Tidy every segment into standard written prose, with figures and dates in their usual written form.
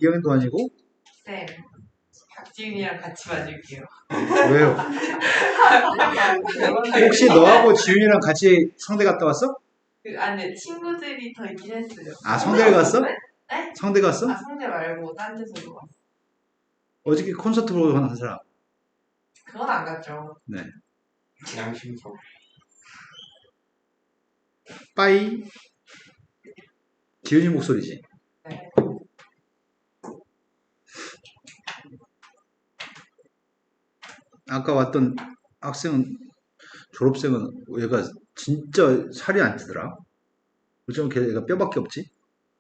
2학년도 아니고? 쌤, 박지윤이랑 같이 맞을게요. 왜요? 혹시 너하고 지윤이랑 같이 성대 갔다 왔어? 근데 친구들이 더 있긴 했어요. 아, 성대를 갔어? 네? 성대 갔어? 아, 성대 말고 딴 데서도 갔어. 어저께 콘서트 보러 간 사람. 그건 안 갔죠. 네. 양심적. 빠이. 지윤이 목소리지. 네. 아까 왔던 졸업생은 얘가 진짜 살이 안 찌더라. 요즘 걔가 뼈밖에 없지?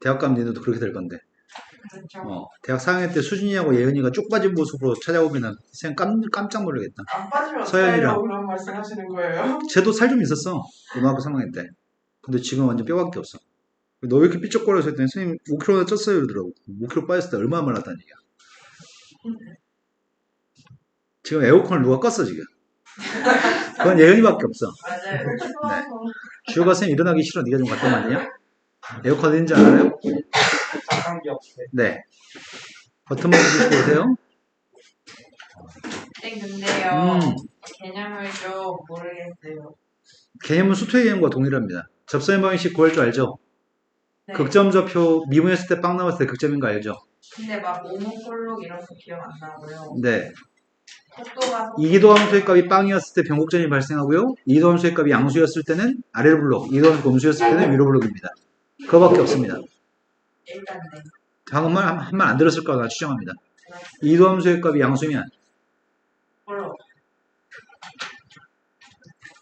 대학 가면 얘네도 그렇게 될 건데. 그렇죠. 대학 4학년 때 수진이하고 예은이가 쪽 빠진 모습으로 찾아오면은 생 깜짝 놀라겠다. 안 빠지면 서연이랑. 어떡하려고 그런 말씀 하시는 거예요? 쟤도 살 좀 있었어. 고등학교 3학년 때. 근데 지금 완전 뼈밖에 없어. 너 왜 이렇게 삐쩍거려서 했더니 선생님 5kg나 쪘어요 이러더라고. 5kg 빠졌을 때 얼마나 말랐다는 얘기야. 지금 에어컨을 누가 껐어 지금. 그건 예은이밖에 없어. 맞아요. 추워서. 주효가 선생님 일어나기 싫어. 네가 좀 갔다 왔냐? 에어컨 어딘지 알아요? 자판기 없대. 네. 버튼 누르시고 오세요. 네, 근데요. 음. 개념을 좀 모르겠어요. 개념은 수투의 개념과 동일합니다. 접선의 방정식 구할 줄 알죠? 네. 극점좌표 미분했을 때 빵 나왔을 때 극점인 거 알죠? 근데 막 오목골록 이런 거 기억 안 나고요. 네. 속도가 이기도함수의 값이 빵이었을 때 변곡점이 발생하고요. 이기도함수의 값이 양수였을 때는 아래로 블록, 이기도함수가 음수였을 때는 위로 블록입니다. 그거밖에 없습니다. 일단 네. 방금 한 말 안 들었을 거라 추정합니다. 이기도함수의 값이 양수면 골록.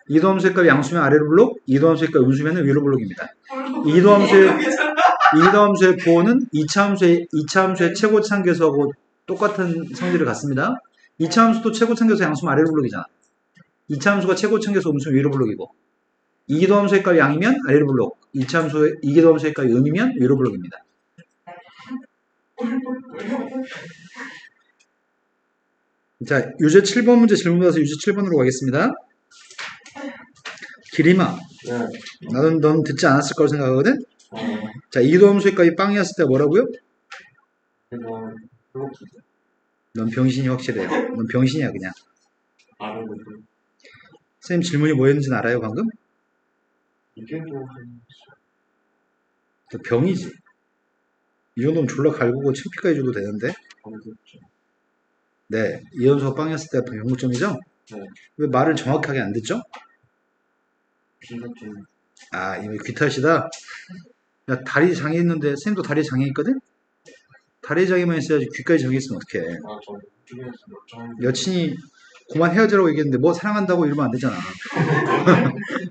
이기도함수의 값이 양수면 아래로 블록, 이기도함수의 값이 음수면 위로 블록입니다. 이기도함수의 부호는 2차 함수의 최고차함계수하고 똑같은 성질을 갖습니다. 2차 함수도 최고차함계수 양수면 아래로 블록이잖아. 2차 함수가 최고차함계수 음수면 위로 블록이고, 이기도함수의 값이 양이면 아래로 블록, 이기도함수의 값이 음이면 위로 블록입니다. 자, 유제 7번 문제 질문 받아서 유제 7번으로 가겠습니다. 기림아, 네. 넌 듣지 않았을 거라고 생각하거든? 어, 자, 이기도함수의 값이 빵이었을 때 뭐라고요? 이거 블록이 넌 병신이 확실해요. 넌 병신이야 그냥. 아는 거죠. 선생님 질문이 뭐였는지는 알아요 방금? 이게 또 너 병이지. 이 정도면 졸라 갈구고 창피까지 줘도 되는데. 방금 네, 이현수가 빵이었을 때 병고점이죠? 네. 왜 말을 정확하게 안 듣죠? 귀가 좀 아, 이거 귀탓이다. 야, 다리 장애 있는데 선생님도 다리 장애 있거든? 다리 장애만 있어야지 귀까지 장애 있으면 어떡해. 저 중에서 좀 여친이 그만 헤어지라고 얘기했는데 뭐 사랑한다고 이러면 안 되잖아.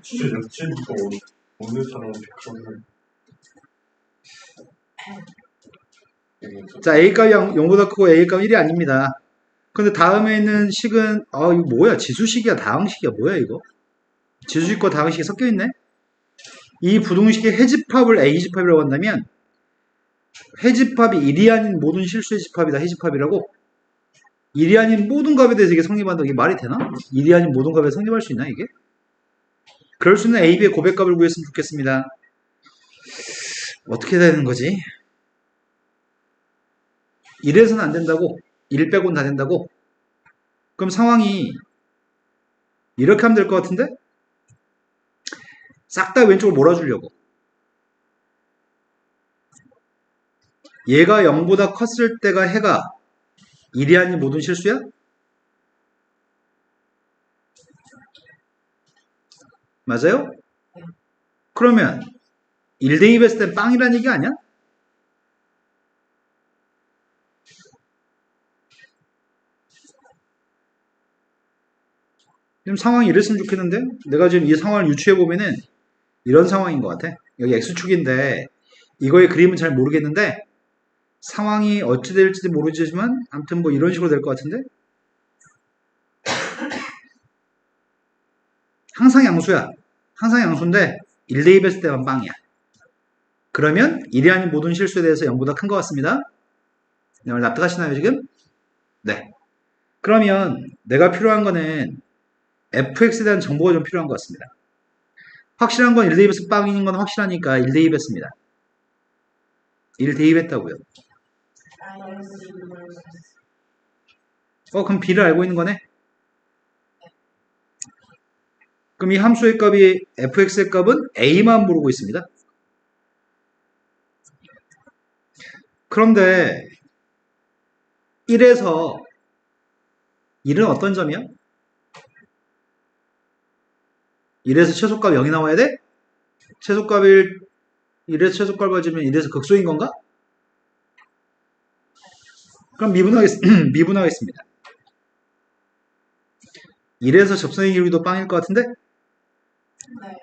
진짜 여친도 오늘 사람 백성을 자, A값이 0보다 크고 A값 1이 아닙니다. 근데 다음에 있는 식은 이거 뭐야? 지수식이야? 다항식이야? 뭐야 이거? 지수식과 다항식이 섞여 있네? 이 부등식의 해집합을 A집합이라고 한다면 해집합이 1이 아닌 모든 실수의 집합이다. 해집합이라고. 1이 아닌 모든 값에 대해서 이게 성립한다. 이게 말이 되나? 1이 아닌 모든 값에 성립할 수 있나 이게? 그럴 수 있는 A, B의 고백값을 구했으면 좋겠습니다. 어떻게 되는 거지? 1에서는 안 된다고? 1 빼고는 다 된다고? 그럼 상황이 이렇게 하면 될 것 같은데? 싹 다 왼쪽으로 몰아주려고. 얘가 0보다 컸을 때가 해가 1이 아닌 모든 실수야? 맞아요? 그러면 1대 2 했을 땐 빵이라는 얘기 아니야? 지금 상황이 이랬으면 좋겠는데? 내가 지금 이 상황을 유추해보면은 이런 상황인 것 같아. 여기 X축인데 이거의 그림은 잘 모르겠는데 상황이 어찌 될지도 모르지만 아무튼 뭐 이런 식으로 될 것 같은데? 항상 양수야. 항상 양수인데 1대 2 했을 때만 빵이야. 그러면 1이 아닌 모든 실수에 대해서 0보다 큰 것 같습니다. 오늘 납득하시나요 지금? 네. 그러면 내가 필요한 거는 fx에 대한 정보가 좀 필요한 것 같습니다. 확실한 건 1대 2에서 빵인 건 확실하니까 1대 2 했습니다. 1대 2 했다고요. 그럼 b를 알고 있는 거네? 그럼 이 함수의 값이 fx의 값은 a만 모르고 있습니다. 그런데 1에서 1은 어떤 점이야? 1에서 최소값 0이 나와야 돼? 최소값 1에서 최소값을 가지면 1에서 극소인 건가? 그럼 미분하겠습니다. 1에서 접선의 기울기도 빵일 것 같은데? 네.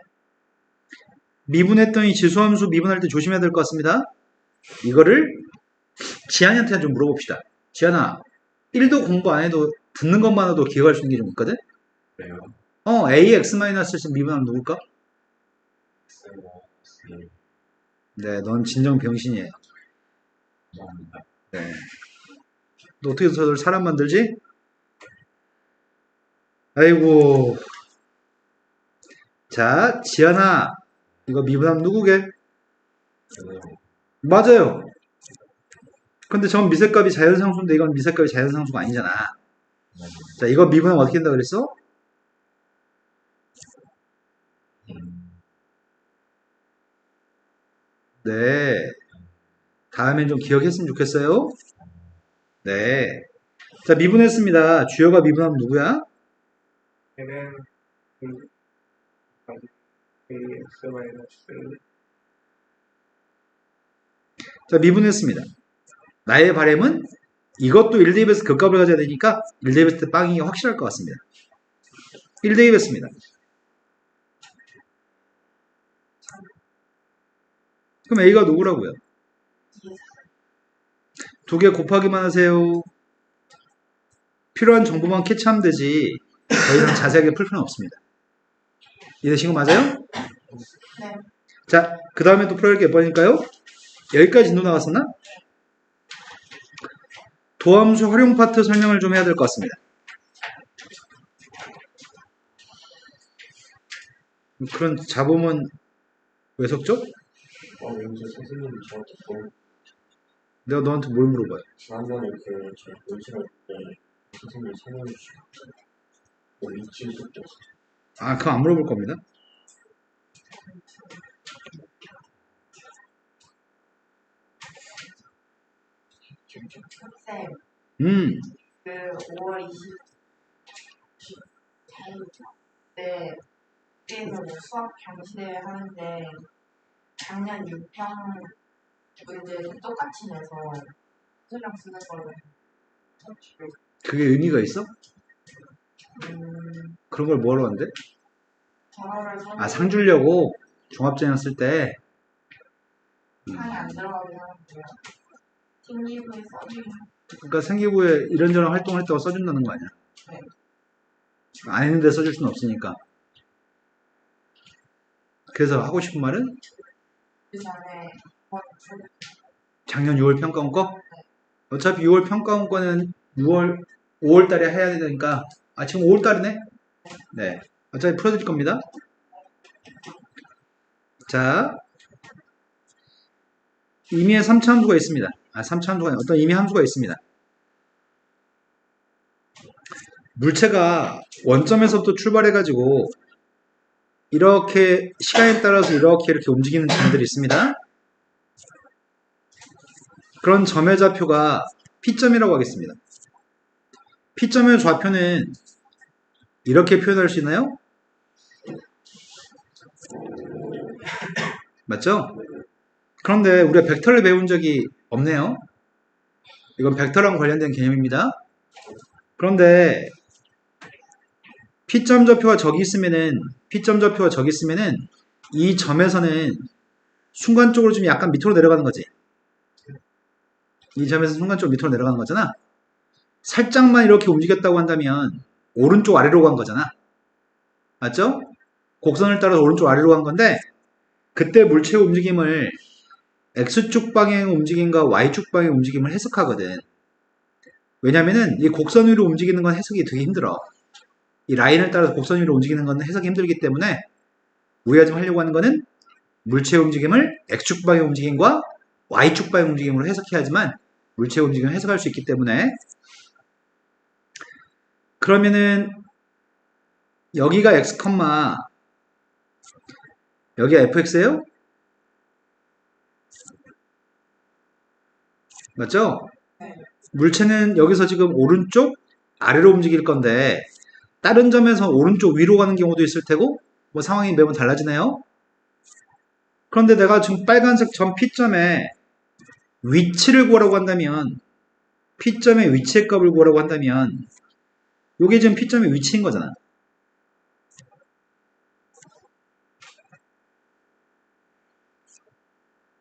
미분했더니 지수함수 미분할 때 조심해야 될 것 같습니다. 이거를 지한이한테 좀 물어봅시다. 지한아, 1도 공부 안 해도 듣는 것만으로도 기억할 수 있는 게 좀 있거든? 왜요? ax-1을 미분하면 누굴까? 네, 네, 넌 진정 병신이에요. 감사합니다. 네. 너 어떻게 저를 사람 만들지? 아이고. 자, 지한아, 이거 미분하면 누구게? 저는 맞아요. 근데 전 미세값이 자연상수인데 이건 미세값이 자연상수가 아니잖아. 자, 이거 미분하면 어떻게 된다 그랬어? 네. 다음엔 좀 기억했으면 좋겠어요. 네. 자, 미분했습니다. 주어가 미분하면 누구야? 얘는 AX 마이너스 자, 미분했습니다. 나의 바람은 이것도 1대입에서 극값을 가져야 되니까 1대입했을 때 빵이 확실할 것 같습니다. 1대입했습니다. 그럼 A가 누구라고요? 두 개 곱하기만 하세요. 필요한 정보만 캐치하면 되지. 더 이상 자세하게 풀 필요는 없습니다. 이해되신 거 맞아요? 네. 자, 그 다음에 또 풀어야 할 게 몇 번일까요? 여기까지 진도 나왔었나? 도함수 활용 파트 설명을 좀 해야 될 것 같습니다. 그런 잡음은 왜 섞죠? 왠지 선생님이 저한테 내가 너한테 뭘 물어봐요? 지난번에 저희 논술할 때 선생님이 설명해 주셨어요. 위치 속도 아, 그거 안 물어볼 겁니다. 쌤, 그 5월 20일 때 그래서 뭐 수학 경시대회 하는데 작년 6평 문제를 똑같이 내서 수령 쓰는 걸로 그게 의미가 있어? 그런 걸 뭐하러 하는데? 저거를 아, 상 주려고 종합전형 쓸 때. 상이 안 들어가게 하는데요. 팀리뷰에 써주면 그러니까 생기부에 이런저런 활동을 했다고 써준다는 거 아니야? 네. 안 했는데 써줄 수는 없으니까. 그래서 하고 싶은 말은 그 전에 작년 6월 평가원 거? 어차피 6월 평가원 거는 5월 달에 해야 되니까. 아, 지금 5월 달이네? 네. 어차피 풀어드릴 겁니다. 자, 임의의 3차 함수가 있습니다. 아, 3차 함수가 아니라 어떤 임의 함수가 있습니다. 물체가 원점에서부터 출발해가지고 이렇게 시간에 따라서 이렇게 움직이는 점들이 있습니다. 그런 점의 좌표가 P점이라고 하겠습니다. P점의 좌표는 이렇게 표현할 수 있나요? 맞죠? 그런데 우리가 벡터를 배운 적이 없네요. 이건 벡터랑 관련된 개념입니다. 그런데 P점 좌표가 저기 있으면은 이 점에서는 순간적으로 좀 약간 밑으로 내려가는 거지. 이 점에서 순간적으로 밑으로 내려가는 거잖아. 살짝만 이렇게 움직였다고 한다면 오른쪽 아래로 간 거잖아. 맞죠? 곡선을 따라서 오른쪽 아래로 간 건데 그때 물체의 움직임을 X축 방향의 움직임과 Y축 방향의 움직임을 해석하거든. 왜냐면은 이 곡선 위로 움직이는 건 해석이 되게 힘들어. 이 라인을 따라서 곡선 위로 움직이는 건 해석이 힘들기 때문에 우리가 지금 하려고 하는 거는 물체의 움직임을 X축 방향의 움직임과 Y축 방향의 움직임으로 해석해야지만 물체의 움직임을 해석할 수 있기 때문에. 그러면은 여기가 x, 여기가 fx예요? 맞죠? 네. 물체는 여기서 지금 오른쪽 아래로 움직일 건데 다른 점에서 오른쪽 위로 가는 경우도 있을 테고 뭐 상황이 매번 달라지네요. 그런데 내가 지금 빨간색 점 P점에 위치를 구하라고 한다면 P점의 위치의 값을 구하라고 한다면 이게 지금 P점의 위치인 거잖아.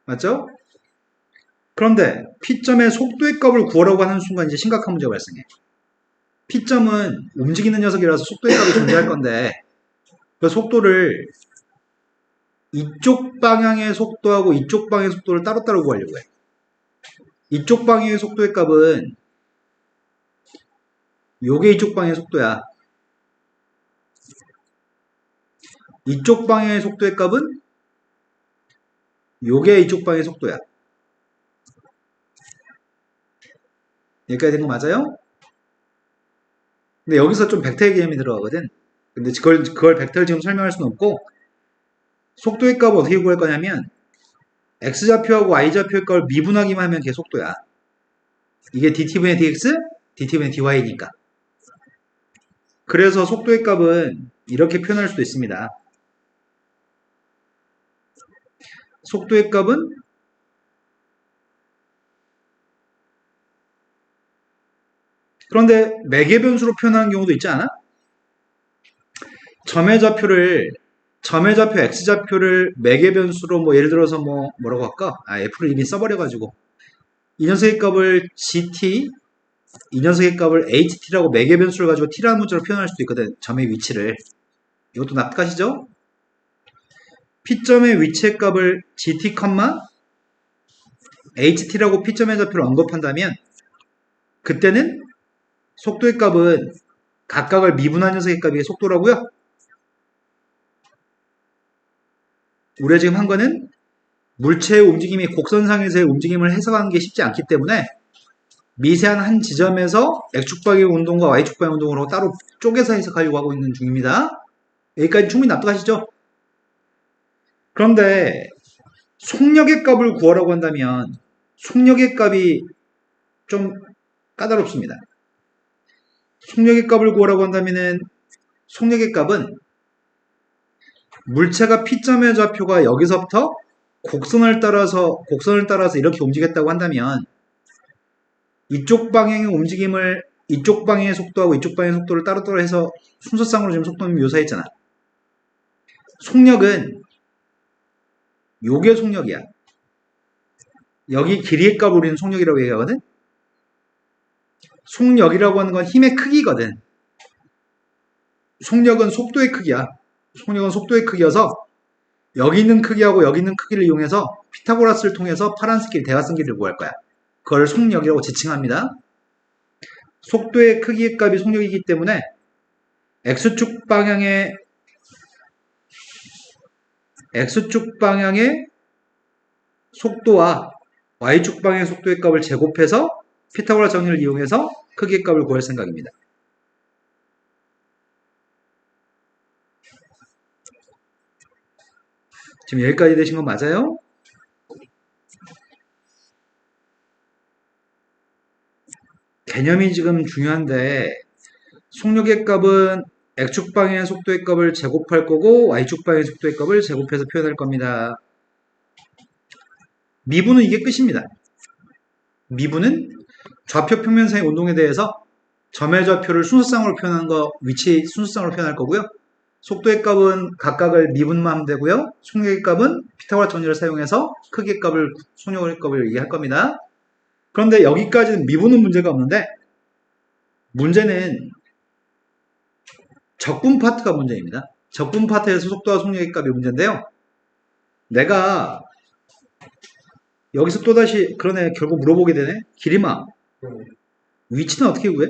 맞죠? 그런데 P점의 속도의 값을 구하라고 하는 순간 이제 심각한 문제가 발생해. P점은 움직이는 녀석이라서 속도의 값이 존재할 건데 그 속도를 이쪽 방향의 속도하고 이쪽 방향의 속도를 따로따로 구하려고 해. 이쪽 방향의 속도의 값은 요게 이쪽 방향의 속도야. 이쪽 방향의 속도의 값은 요게 이쪽 방향의 속도야. 여기까지 된 거 맞아요? 근데 여기서 좀 벡터의 개념이 들어가거든. 근데 그걸 벡터를 지금 설명할 수는 없고 속도의 값을 어떻게 구할 거냐면 x좌표하고 y좌표의 값을 미분하기만 하면 걔 속도야. 이게 dt분의 dx, dt분의 dy니까. 그래서 속도의 값은 이렇게 표현할 수도 있습니다. 속도의 값은 그런데 매개 변수로 표현하는 경우도 있지 않아? 점의 좌표 x좌표를 매개 변수로 뭐 예를 들어서 뭐라고 할까? f를 이미 써버려가지고 이 녀석의 값을 gt, 이 녀석의 값을 ht라고 매개 변수를 가지고 t라는 문자로 표현할 수도 있거든. 점의 위치를. 이것도 납득하시죠? P점의 위치의 값을 gt, ht라고 P점의 좌표를 언급한다면 그때는 속도의 값은 각각을 미분한 녀석의 값이 속도라고요? 우리가 지금 한 거는 물체의 움직임이 곡선상에서의 움직임을 해석하는 게 쉽지 않기 때문에 미세한 한 지점에서 X축방의 운동과 Y축방의 운동으로 따로 쪼개서 해석하려고 하고 있는 중입니다. 여기까지 충분히 납득하시죠? 그런데 속력의 값을 구하라고 한다면 속력의 값이 좀 까다롭습니다. 속력의 값을 구하라고 한다면은 속력의 값은 물체가 P점의 좌표가 여기서부터 곡선을 따라서 이렇게 움직였다고 한다면 이쪽 방향의 움직임을 이쪽 방향의 속도하고 이쪽 방향의 속도를 따로따로 해서 순서상으로 지금 속도는 묘사했잖아. 속력은 요게 속력이야. 여기 길이의 값을 우리는 속력이라고 얘기하거든. 속력이라고 하는 건 힘의 크기거든. 속력은 속도의 크기야. 속력은 속도의 크기여서 여기 있는 크기하고 여기 있는 크기를 이용해서 피타고라스를 통해서 파란색 길, 대각선 길이를 구할 거야. 그걸 속력이라고 지칭합니다. 속도의 크기의 값이 속력이기 때문에 X축 방향의 속도와 Y축 방향의 속도의 값을 제곱해서 피타고라스 정리를 이용해서 크기의 값을 구할 생각입니다. 지금 여기까지 되신 건 맞아요? 개념이 지금 중요한데 속력의 값은 X축 방향의 속도의 값을 제곱할 거고 Y축 방향의 속도의 값을 제곱해서 표현할 겁니다. 미분은 이게 끝입니다. 미분은 좌표 평면상의 운동에 대해서 점의 좌표를 순서상으로 표현하는 거, 위치 순서상으로 표현할 거고요. 속도의 값은 각각을 미분만 하면 되고요. 속력의 값은 피타고라스 정리를 사용해서 크기의 값을, 속력의 값을 얘기할 겁니다. 그런데 여기까지는 미분은 문제가 없는데 문제는 적분 파트가 문제입니다. 적분 파트에서 속도와 속력의 값이 문제인데요. 내가 여기서 또다시 그러네 결국 물어보게 되네. 기림아, 위치는 어떻게 구해?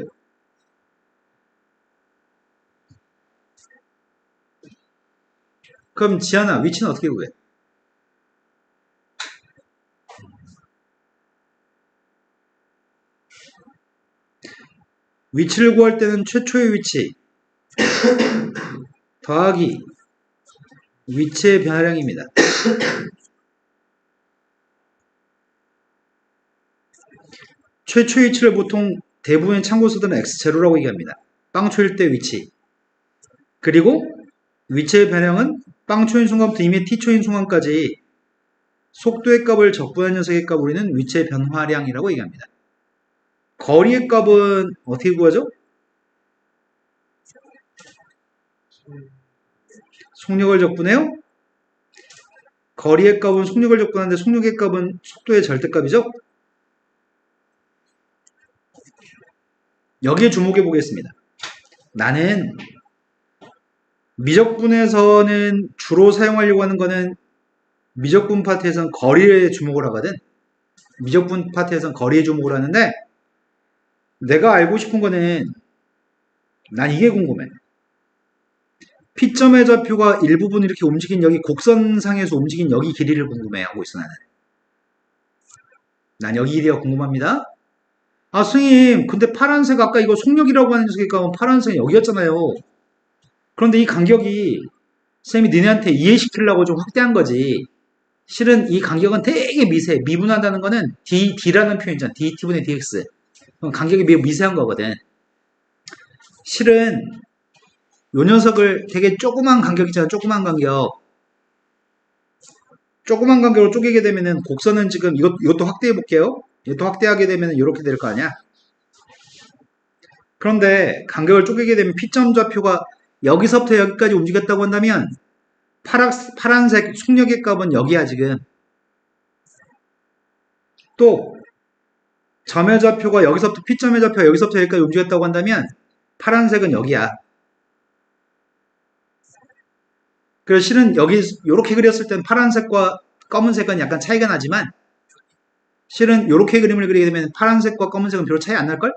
그럼 지안아, 위치는 어떻게 구해? 위치를 구할 때는 최초의 위치 더하기 위치의 변화량입니다. 최초의 위치를 보통 대부분의 참고서들은 x0라고 얘기합니다. 빵초일 때 위치. 그리고 위치의 변형은 빵초인 순간부터 이미 t초인 순간까지 속도의 값을 적분한 녀석의 값을 우리는 위치의 변화량이라고 얘기합니다. 거리의 값은 어떻게 구하죠? 속력을 적분해요? 거리의 값은 속력을 적분하는데 속력의 값은 속도의 절대값이죠? 여기에 주목해 보겠습니다. 나는 미적분에서는 주로 사용하려고 하는 거는 미적분 파트에서는 거리에 주목을 하거든. 미적분 파트에서는 거리에 주목을 하는데 내가 알고 싶은 거는 난 이게 궁금해. P점의 좌표가 일부분 이렇게 움직인 여기 곡선상에서 움직인 여기 길이를 궁금해하고 있어 나는. 난 여기 길이가 궁금합니다. 아 선생님 근데 파란색 아까 이거 속력이라고 하는 녀석이 가면 파란색이 여기였잖아요. 그런데 이 간격이 선생님이 너네한테 이해시키려고 좀 확대한 거지. 실은 이 간격은 되게 미세. 미분한다는 거는 d라는 표현이잖아. dt분의 dx. 간격이 매우 미세한 거거든. 실은 요 녀석을 되게 조그만 간격 있잖아. 조그만 간격. 조그만 간격으로 쪼개게 되면은 곡선은 지금 이것도 확대해 볼게요. 이것도 확대하게 되면 이렇게 될 거 아니야. 그런데 간격을 쪼개게 되면 P점 좌표가 여기서부터 여기까지 움직였다고 한다면 파란색 속력의 값은 여기야 지금. 또 점의 좌표가 여기서부터 P점의 좌표가 여기서부터 여기까지 움직였다고 한다면 파란색은 여기야. 그래서 실은 여기 이렇게 그렸을 땐 파란색과 검은색은 약간 차이가 나지만 실은 이렇게 그림을 그리게 되면 파란색과 검은색은 별로 차이 안 날걸?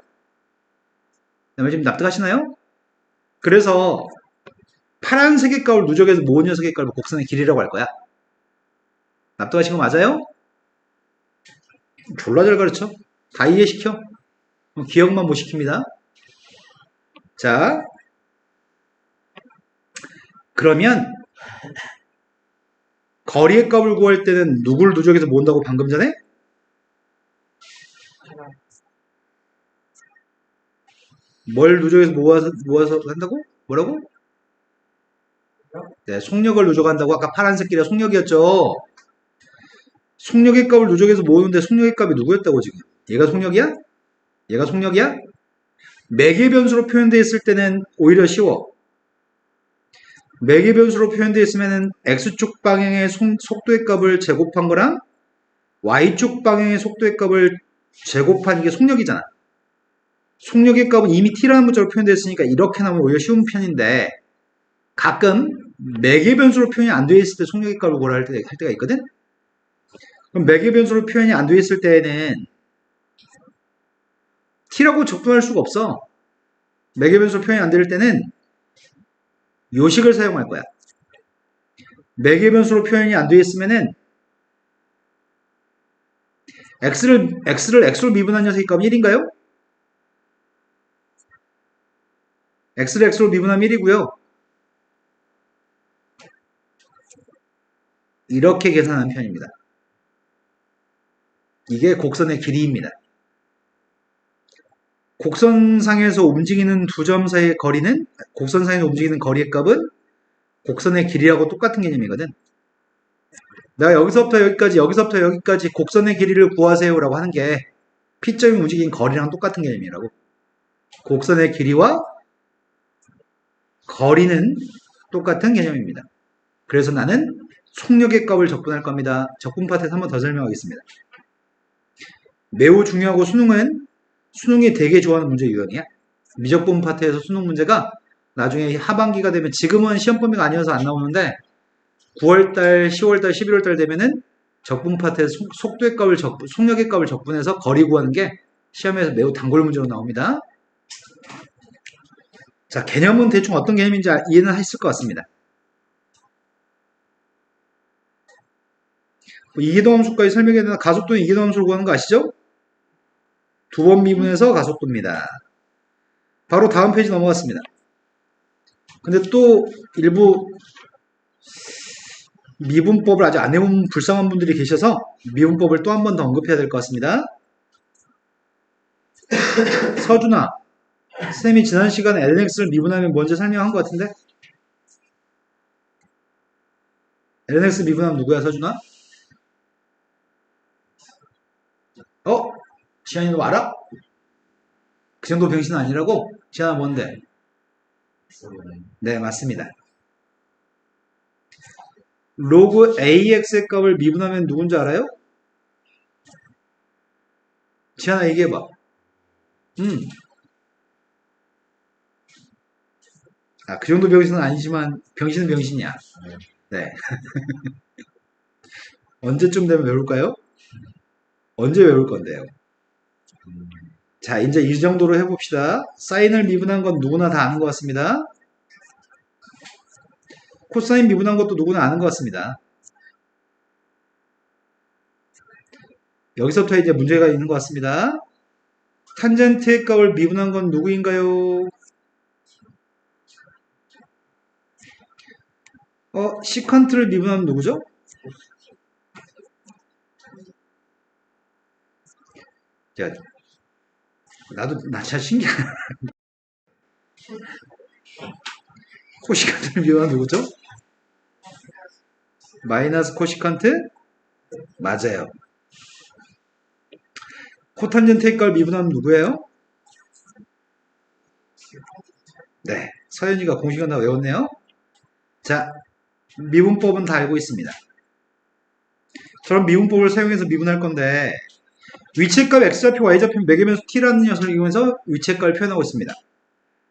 내 말 지금 납득하시나요? 그래서 파란색의 값을 누적해서 모은 녀석의 값을 곡선의 길이라고 할 거야. 납득하신 거 맞아요? 졸라 잘 가르쳐. 다 이해시켜. 기억만 못 시킵니다. 자, 그러면 거리의 값을 구할 때는 누굴 누적해서 모은다고 방금 전에? 뭘 누적해서 모아서 한다고? 뭐라고? 네, 속력을 누적한다고. 아까 파란색 길이가 속력이었죠. 속력의 값을 누적해서 모으는데 속력의 값이 누구였다고 지금? 얘가 속력이야? 얘가 속력이야? 매개 변수로 표현되어 있을 때는 오히려 쉬워. 매개 변수로 표현되어 있으면은 x축 방향의 속도의 값을 제곱한 거랑 y축 방향의 속도의 값을 제곱한 게 속력이잖아. 속력의 값은 이미 t라는 문자로 표현되어 있으니까 이렇게 나오면 오히려 쉬운 편인데 가끔 매개 변수로 표현이 안 되어 있을 때 속력의 값을 구하라 할 때가 있거든? 그럼 매개 변수로 표현이 안 되어 있을 때에는 t라고 적분할 수가 없어. 매개 변수로 표현이 안 될 때는 요식을 사용할 거야. 매개 변수로 표현이 안 되어 있으면은 x를 x로 미분한 녀석의 값은 1인가요? x를 x로 미분하면 1이고요. 이렇게 계산하는 편입니다. 이게 곡선의 길이입니다. 곡선상에서 움직이는 두 점 사이의 거리는 곡선상에서 움직이는 거리의 값은 곡선의 길이하고 똑같은 개념이거든. 내가 여기서부터 여기까지 곡선의 길이를 구하세요라고 하는 게 P점이 움직인 거리랑 똑같은 개념이라고. 곡선의 길이와 거리는 똑같은 개념입니다. 그래서 나는 속력의 값을 적분할 겁니다. 적분 파트에서 한 번 더 설명하겠습니다. 매우 중요하고 수능이 되게 좋아하는 문제 유형이야. 미적분 파트에서 수능 문제가 나중에 하반기가 되면 지금은 시험 범위가 아니어서 안 나오는데 9월달, 10월달, 11월달 되면은 적분 파트에서 속력의 값을 적분해서 거리 구하는 게 시험에서 매우 단골 문제로 나옵니다. 자, 개념은 대충 어떤 개념인지 이해는 하실 것 같습니다. 이기동 함수까지 설명해야 되나? 가속도는 이기동 함수를 구하는 거 아시죠? 두 번 미분해서 가속도입니다. 바로 다음 페이지 넘어갔습니다. 근데 또 일부 미분법을 아직 안 해본 불쌍한 분들이 계셔서 미분법을 또 한 번 더 언급해야 될 것 같습니다. 서준아, 쌤이 지난 시간에 lnx를 미분하면 먼저 설명한 것 같은데? lnx 미분하면 누구야, 서준아? 지한이 너 알아? 그 정도 병신은 아니라고? 지한아 뭔데? 네, 맞습니다. 로그 AX의 값을 미분하면 누군지 알아요? 지한아 얘기해봐. 그 정도 병신은 아니지만 병신은 병신이야. 네. 언제쯤 되면 외울까요? 언제 외울 건데요? 자, 이제 이 정도로 해봅시다. 사인을 미분한 건 누구나 다 아는 것 같습니다. 코사인 미분한 것도 누구나 아는 것 같습니다. 여기서부터 이제 문제가 있는 것 같습니다. 탄젠트의 값을 미분한 건 누구인가요? 시컨트를 미분하면 누구죠? 자, 나 진짜 신기하네. 코시컨트를 미분하면 누구죠? 마이너스 코시컨트? 맞아요. 코탄젠트의 값을 미분하면 누구예요? 네, 서현이가 공식은 다 외웠네요. 자, 미분법은 다 알고 있습니다. 저런 미분법을 사용해서 미분할 건데 위치의 값 x좌표 y좌표 매개면수 t라는 녀석을 이용해서 위치의 값을 표현하고 있습니다.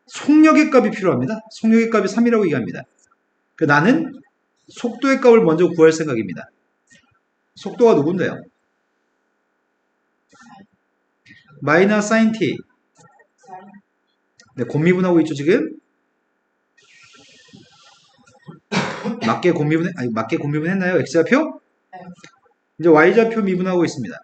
속력의 값이 필요합니다. 속력의 값이 3이라고 얘기합니다. 나는 속도의 값을 먼저 구할 생각입니다. 속도가 누군데요? 마이너스 사인 t. 네, 곱미분하고 있죠 지금? 맞게 곱미분 했나요? x좌표? 네. 이제 y좌표 미분하고 있습니다.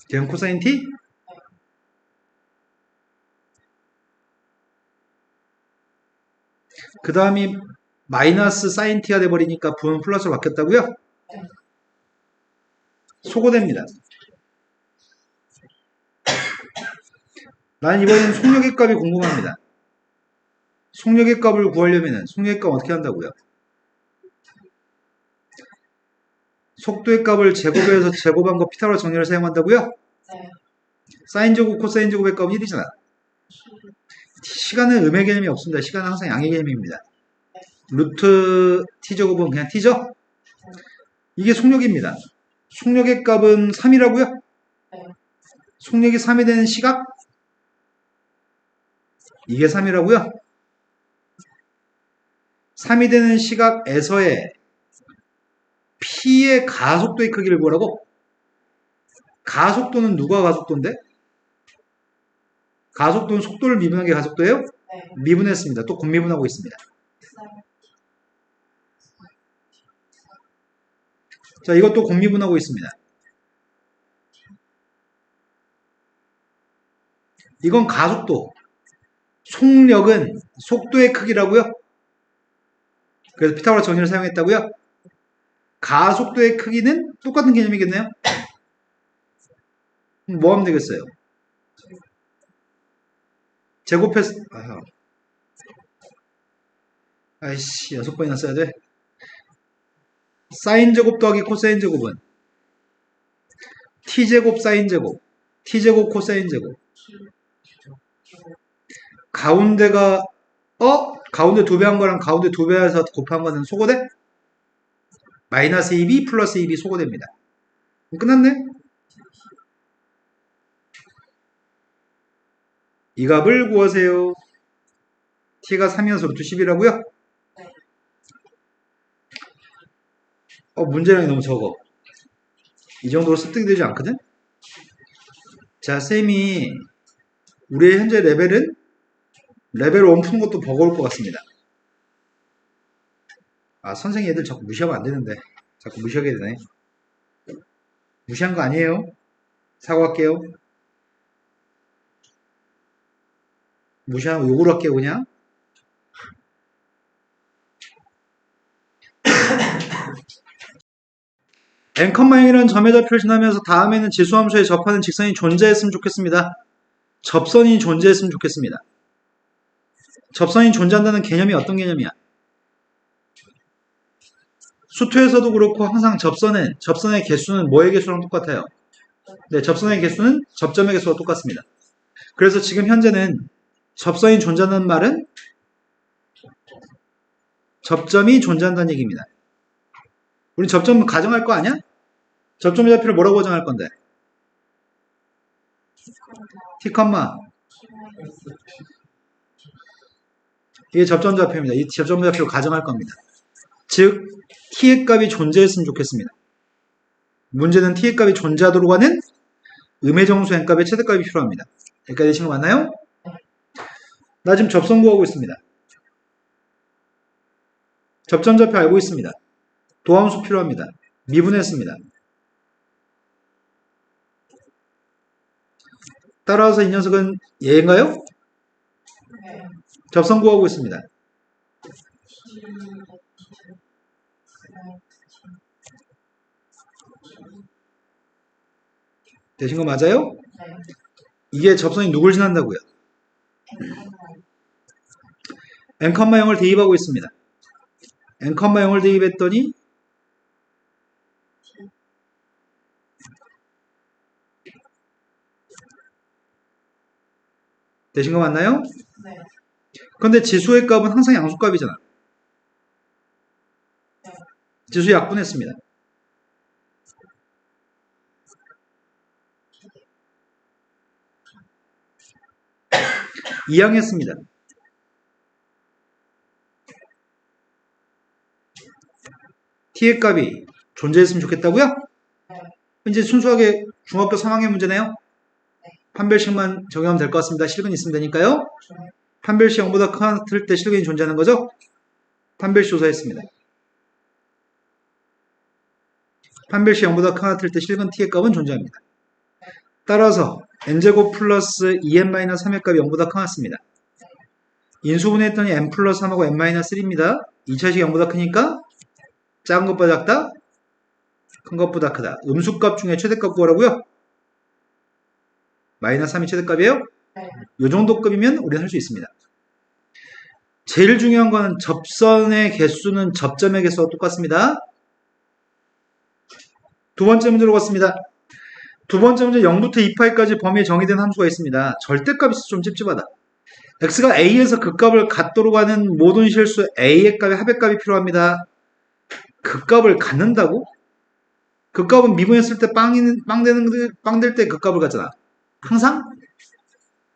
대형 코사인 t? 그 다음이 마이너스 사인 t가 돼버리니까 분은 플러스로 바뀌었다고요? 소거됩니다. 난 이번엔 속력의 값이 궁금합니다. 속력의 값을 구하려면 속력의 값 어떻게 한다고요? 속도의 값을 제곱해서 제곱한 거 피타고라스 정렬을 사용한다고요? 네. 사인 제곱, 코사인 제곱의 값은 1이잖아. 시간은 음의 개념이 없습니다. 시간은 항상 양의 개념입니다. 루트 t제곱은 그냥 t죠? 이게 속력입니다. 속력의 값은 3이라고요? 네. 속력이 3이 되는 시각? 이게 3이라고요? 3이 되는 시각에서의 P의 가속도의 크기를 보라고? 가속도는 누가 가속도인데? 가속도는 속도를 미분한 게 가속도예요? 네. 미분했습니다. 또 곱미분하고 있습니다. 자, 이것도 곱미분하고 있습니다. 이건 가속도. 속력은 속도의 크기라고요? 그래서 피타고라스 정리를 사용했다고요? 가속도의 크기는 똑같은 개념이겠네요? 뭐 하면 되겠어요? 제곱해서 아이씨 6번이나 써야 돼? 사인 제곱 더하기 코사인 제곱은 t제곱 사인 제곱 t제곱 코사인 제곱 가운데가 가운데 2배 한 거랑 가운데 2배 해서 곱한 거는 소거돼? 마이너스 2b 플러스 2b 소거됩니다. 끝났네? 이 값을 구하세요. t가 3이어서 루트 10이라고요? 문제량이 너무 적어. 이 정도로 습득되지 않거든? 자, 쌤이 우리의 현재 레벨은 레벨 1 푸는 것도 버거울 것 같습니다. 선생님 애들 자꾸 무시하면 안 되는데 자꾸 무시하게 되네. 무시한 거 아니에요. 사과할게요. 무시하고 욕으로 할게요, 그냥. n컴마이라는 점의 좌표를 지나면서 다음에는 지수함수에 접하는 직선이 존재했으면 좋겠습니다. 접선이 존재했으면 좋겠습니다. 접선이 존재한다는 개념이 어떤 개념이야? 수투에서도 그렇고 항상 접선의 개수는 뭐의 개수랑 똑같아요? 네, 접선의 개수는 접점의 개수와 똑같습니다. 그래서 지금 현재는 접선이 존재한다는 말은 접점이 존재한다는 얘기입니다. 우리 접점 가정할 거 아니야? 접점의 좌표를 뭐라고 가정할 건데? t, 이게 접점 좌표입니다. 이 접점 좌표를 가정할 겁니다. 즉 t의 값이 존재했으면 좋겠습니다. 문제는 t의 값이 존재하도록 하는 음의 정수 n값의 최대값이 필요합니다. 여기까지 되신 거 맞나요? 나 지금 접선 구하고 있습니다. 접점 좌표 알고 있습니다. 도함수 필요합니다. 미분했습니다. 따라서 이 녀석은 얘인가요? 네. 접선 구하고 있습니다. 되신 거 맞아요? 네. 이게 접선이 누굴 지난다고요? n,0을 대입하고 있습니다. n,0을 대입했더니 되신 거 맞나요? 네. 근데 지수의 값은 항상 양수값이잖아. 네. 지수 약분했습니다. 이항했습니다. t의 값이 존재했으면 좋겠다고요? 네. 이제 순수하게 중학교 3학년 문제네요. 판별식만 적용하면 될 것 같습니다. 실근이 있으면 되니까요. 판별식 0보다 클 때 실근이 존재하는 거죠? 판별식 조사했습니다. 판별식 0보다 클 때 실근 t의 값은 존재합니다. 따라서 n제곱 플러스 2n-3의 값이 0보다 크습니다. 인수분해했더니 n 플러스 3하고 n-1입니다. 2차식 0보다 크니까 작은 것보다 작다? 큰 것보다 크다. 음수값 중에 최대값 구하라고요? 마이너스 3이 최대값이에요? 네. 이 정도 급이면 우리는 할 수 있습니다. 제일 중요한 거는 접선의 개수는 접점의 개수와 똑같습니다. 두 번째 문제로 갔습니다. 두 번째 문제 0부터 2파이까지 범위에 정의된 함수가 있습니다. 절대값이 있어서 좀 찝찝하다. x가 a에서 그 값을 갖도록 하는 모든 실수 a의 값의 합의 값이 필요합니다. 그 값을 갖는다고? 그 값은 미분했을 때 빵 될 때 그 값을 갖잖아. 항상?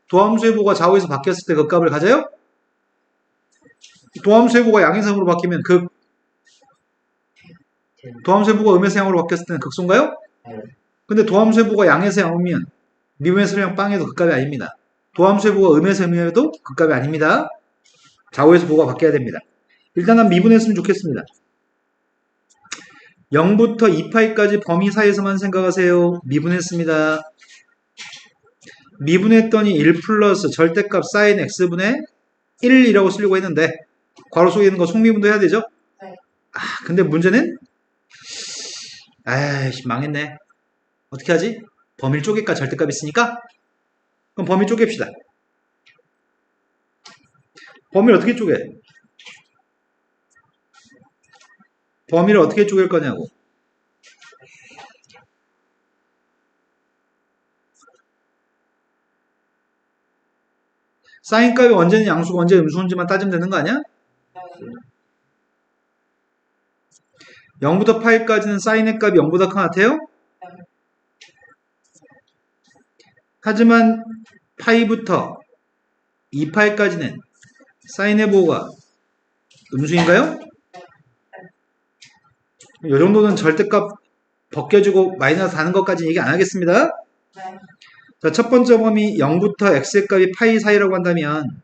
도함수의 보가 좌우에서 바뀌었을 때 그 값을 가져요? 도함수의 보가 양에서 양으로 바뀌면 도함수의 보가 음에서 양으로 바뀌었을 때는 극소인가요? 네. 근데 도함수의 보가 양에서 양이면 미분에서 양 빵에도 그 값이 아닙니다. 도함수의 보가 음에서 음에도 그 값이 아닙니다. 좌우에서 보가 바뀌어야 됩니다. 일단 난 미분했으면 좋겠습니다. 0부터 2파이까지 범위 사이에서만 생각하세요. 미분했습니다. 미분했더니 1 플러스 절대값 사인 x분의 1이라고 쓰려고 했는데 괄호 속에 있는 거 속미분도 해야 되죠? 네. 근데 문제는 망했네. 어떻게 하지? 범위를 쪼갤까? 절대값 있으니까? 그럼 범위 쪼갭시다. 범위를 어떻게 쪼개? 범위를 어떻게 쪼갤 거냐고. 사인 값이 언제는 양수고 언제 음수인지만 따지면 되는 거 아니야? 0부터 파이까지는 사인의 값이 0보다 큰 것 같아요? 하지만 파이부터 2파이까지는 사인의 보호가 음수인가요? 이 정도는 절대값 벗겨주고 마이너스 하는 것까지 얘기 안 하겠습니다. 네. 자, 첫 번째 범위 0부터 x의 값이 파이 사이라고 한다면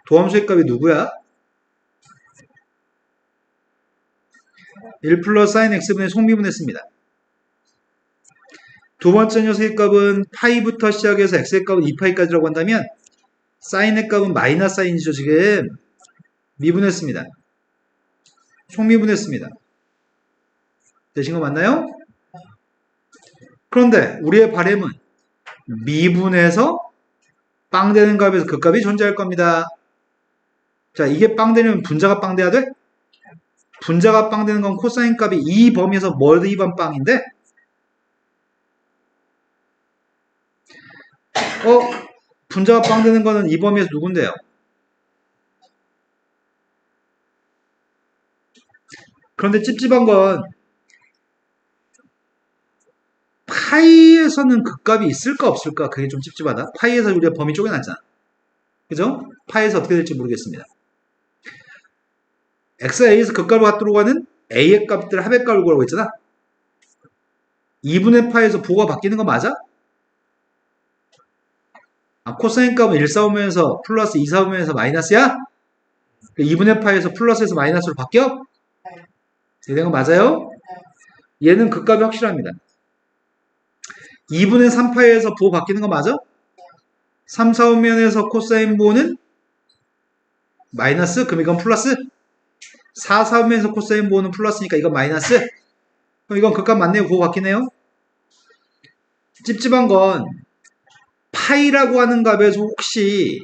도함수의 값이 누구야? 1 플러스 사인 x분의 속미분했습니다. 두 번째 녀석의 값은 파이부터 시작해서 x의 값은 2파이까지라고 한다면 사인의 값은 마이너스 사인이죠. 지금 미분했습니다. 총미분했습니다. 되신 거 맞나요? 그런데 우리의 바램은 미분해서 빵 되는 값에서 그 값이 존재할 겁니다. 자, 이게 빵 되려면 분자가 빵 돼야 돼? 분자가 빵 되는 건 코사인 값이 이 범위에서 뭐 더하면 빵인데? 분자가 빵 되는 거는 이 범위에서 누군데요? 그런데 찝찝한 건 파이에서는 그 값이 있을까 없을까? 그게 좀 찝찝하다. 파이에서 우리가 범위 쪼개놨잖아. 그죠? 파이에서 어떻게 될지 모르겠습니다. x가 a에서 극값을 갖도록 하는 a의 값들 합의 값을 구하라고 했잖아. 2분의 파에서 부호가 바뀌는 거 맞아? 코사인 값은 1 사오면서 플러스 2 사오면서 마이너스야? 2분의 파에서 플러스에서 마이너스로 바뀌어? 이런 거 맞아요? 얘는 극값이 확실합니다. 2분의 3파에서 부호 바뀌는 거 맞아? 3, 4오면에서 코사인 부호는 마이너스? 그럼 이건 플러스? 4, 4오면서 코사인 부호는 플러스니까 이건 마이너스? 그럼 이건 극값 맞네요. 부호 바뀌네요. 찝찝한 건 파이라고 하는 값에서 혹시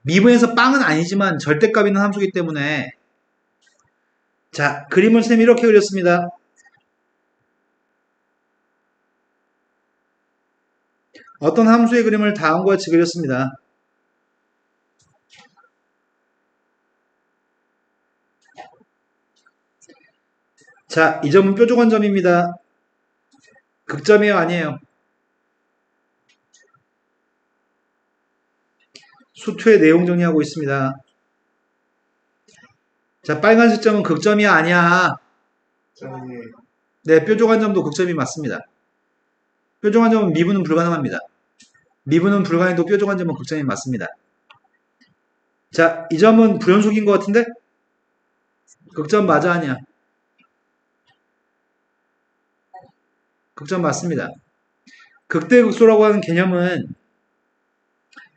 미분에서 빵은 아니지만 절대값 있는 함수이기 때문에 자, 그림을 쌤이 이렇게 그렸습니다. 어떤 함수의 그림을 다음과 같이 그렸습니다. 자, 이 점은 뾰족한 점입니다. 극점이에요, 아니에요? 수투의 내용 정리하고 있습니다. 자, 빨간색 점은 극점이야, 아니야? 네, 뾰족한 점도 극점이 맞습니다. 뾰족한 점은 미분은 불가능합니다. 미분은 불가능해도 뾰족한 점은 극점이 맞습니다. 자, 이 점은 불연속인 것 같은데? 극점 맞아, 아니야? 극점 맞습니다. 극대극소라고 하는 개념은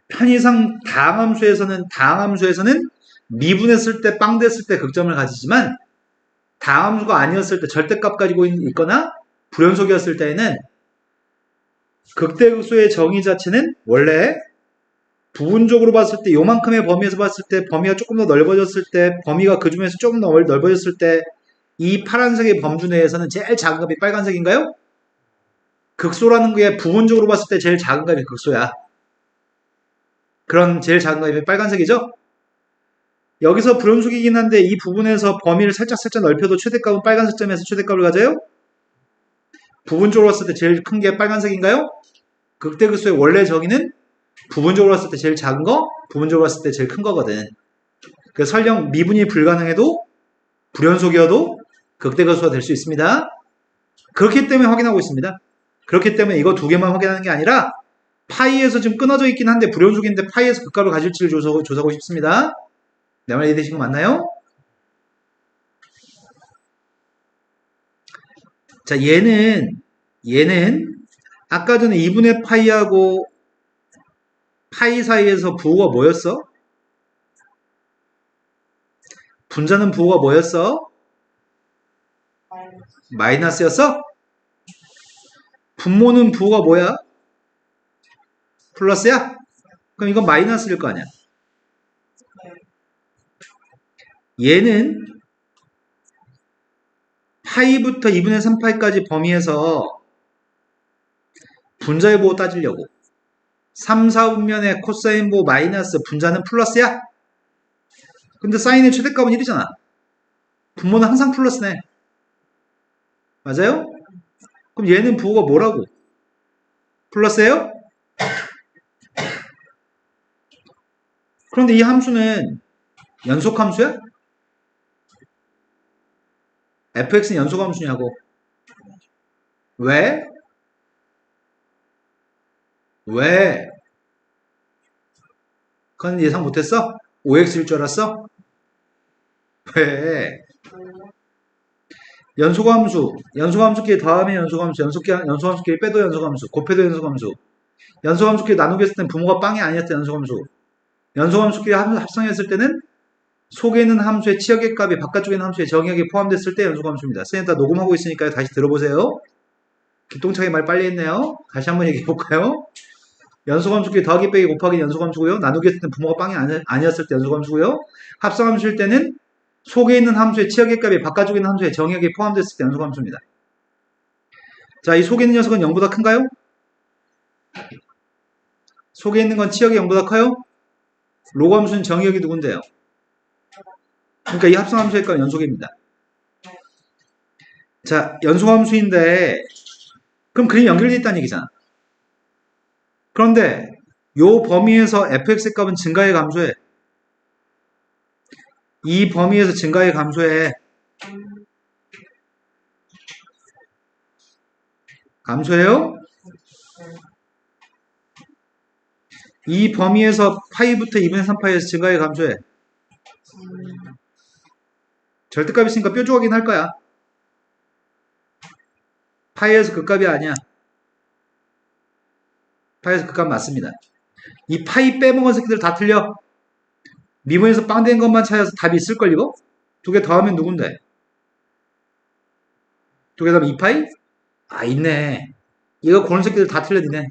편의상 다항함수에서는 미분했을 때 빵 됐을 때 극점을 가지지만 다항함수가 아니었을 때 절대값 가지고 있거나 불연속이었을 때에는 극대극소의 정의 자체는 원래 부분적으로 봤을 때 요만큼의 범위에서 봤을 때 범위가 조금 더 넓어졌을 때 범위가 그 중에서 조금 더 넓어졌을 때 이 파란색의 범주 내에서는 제일 작은 값이 빨간색인가요? 극소라는 게 부분적으로 봤을 때 제일 작은 값이 극소야. 그런 제일 작은 값이 빨간색이죠? 여기서 불연속이긴 한데 이 부분에서 범위를 살짝 넓혀도 최대값은 빨간색 점에서 최대값을 가져요? 부분적으로 봤을 때 제일 큰 게 빨간색인가요? 극대극소의 원래 정의는 부분적으로 봤을 때 제일 작은 거, 부분적으로 봤을 때 제일 큰 거거든. 그래서 설령 미분이 불가능해도 불연속이어도 극대극소가 될 수 있습니다. 그렇기 때문에 확인하고 있습니다. 그렇기 때문에 이거 두 개만 확인하는 게 아니라 파이에서 지금 끊어져 있긴 한데 불연속인데 파이에서 극값을 가질지를 조사하고 싶습니다. 내 말 이해되신 거 맞나요? 자, 얘는 아까 전에 2분의 파이하고 파이 사이에서 부호가 뭐였어? 분자는 부호가 뭐였어? 마이너스였어? 분모는 부호가 뭐야? 플러스야? 그럼 이건 마이너스일 거 아니야? 얘는 파이부터 2분의 3파이까지 범위에서 분자의 부호 따지려고 3, 4분면의 코사인 부호 마이너스 분자는 플러스야? 근데 사인의 최대값은 1이잖아. 분모는 항상 플러스네. 맞아요? 그럼 얘는 부호가 뭐라고? 플러스예요? 그런데 이 함수는 연속함수야? fx는 연속함수냐고. 왜? 왜? 그건 예상 못했어? 5x일 줄 알았어? 왜? 연소함수끼리 더하면 연소함수, 연소함수끼리 빼도 연소함수, 곱해도 연소함수, 연소함수끼리 나누기 했을 땐 부모가 빵이 아니었을 때 연소함수, 연소함수끼리 합성했을 때는 속에 있는 함수의 치역의 값이 바깥쪽에 있는 함수의 정의역에 포함됐을 때 연소함수입니다. 쌤 다 녹음하고 있으니까 다시 들어보세요. 기똥차게 말 빨리 했네요. 다시 한번 얘기해 볼까요? 연소함수끼리 더하기 빼기 곱하기 연소함수고요. 나누기 했을 때 부모가 빵이 아니었을 때 연소함수고요. 합성함수일 때는 속에 있는 함수의 치역의 값이 바깥쪽에 있는 함수의 정의역에 포함됐을 때 연소함수입니다. 자, 이 속에 있는 녀석은 0보다 큰가요? 속에 있는 건 치역이 0보다 커요? 로그함수는 정의역이 누군데요? 그러니까 이 합성함수의 값은 연속입니다. 자, 연소함수인데 그럼 그림이 연결되어 있다는 얘기잖아. 그런데 요 범위에서 fx의 값은 증가해 감소해? 이 범위에서 증가해 감소해? 감소해요? 이 범위에서 파이부터 2분의 3파이에서 증가해 감소해? 절대값이 있으니까 뾰족하긴 할 거야. 파이에서 그 값이 아니야. 파이에서 그 값 맞습니다. 이 파이 빼먹은 새끼들 다 틀려. 미분에서 빵 된 것만 찾아서 답이 있을걸 이거? 두 개 더하면 누군데? 두 개 더하면 2파이? 아 있네. 이거 고른 새끼들 다 틀려 니네.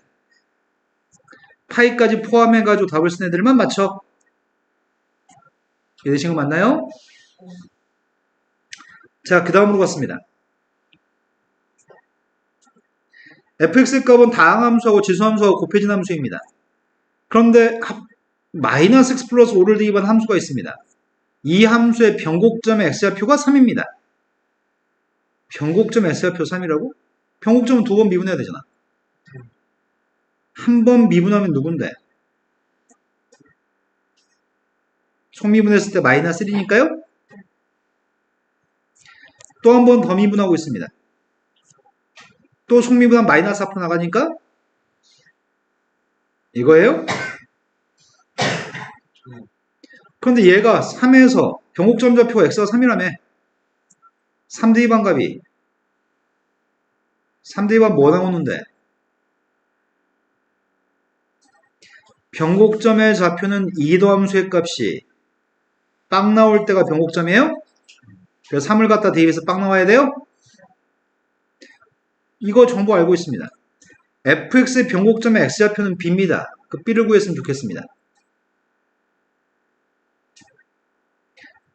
파이까지 포함해가지고 답을 쓴 애들만 맞춰. 이해되신 거 맞나요? 자, 그 다음으로 갔습니다. fx의 값은 다항함수하고 지수함수하고 곱해진 함수입니다. 그런데 마이너스 x 플러스 5를 대입한 함수가 있습니다. 이 함수의 변곡점의 x좌표가 3입니다. 변곡점 x좌표 3이라고? 변곡점은 두 번 미분해야 되잖아. 한 번 미분하면 누군데? 속미분했을 때 마이너스 1이니까요? 또 한 번 더 미분하고 있습니다. 또 속미분하면 마이너스 앞으로 나가니까 이거예요? 그런데 얘가 3에서 변곡점 좌표가 x가 3이라며 3대 2반 값이 3대 2반 뭐 나오는데? 변곡점의 좌표는 이도함수의 값이 빵 나올 때가 변곡점이에요? 그래서 3을 갖다 대입해서 빵 나와야 돼요? 이거 정보 알고 있습니다. fx의 변곡점의 x좌표는 b입니다. 그 b를 구했으면 좋겠습니다.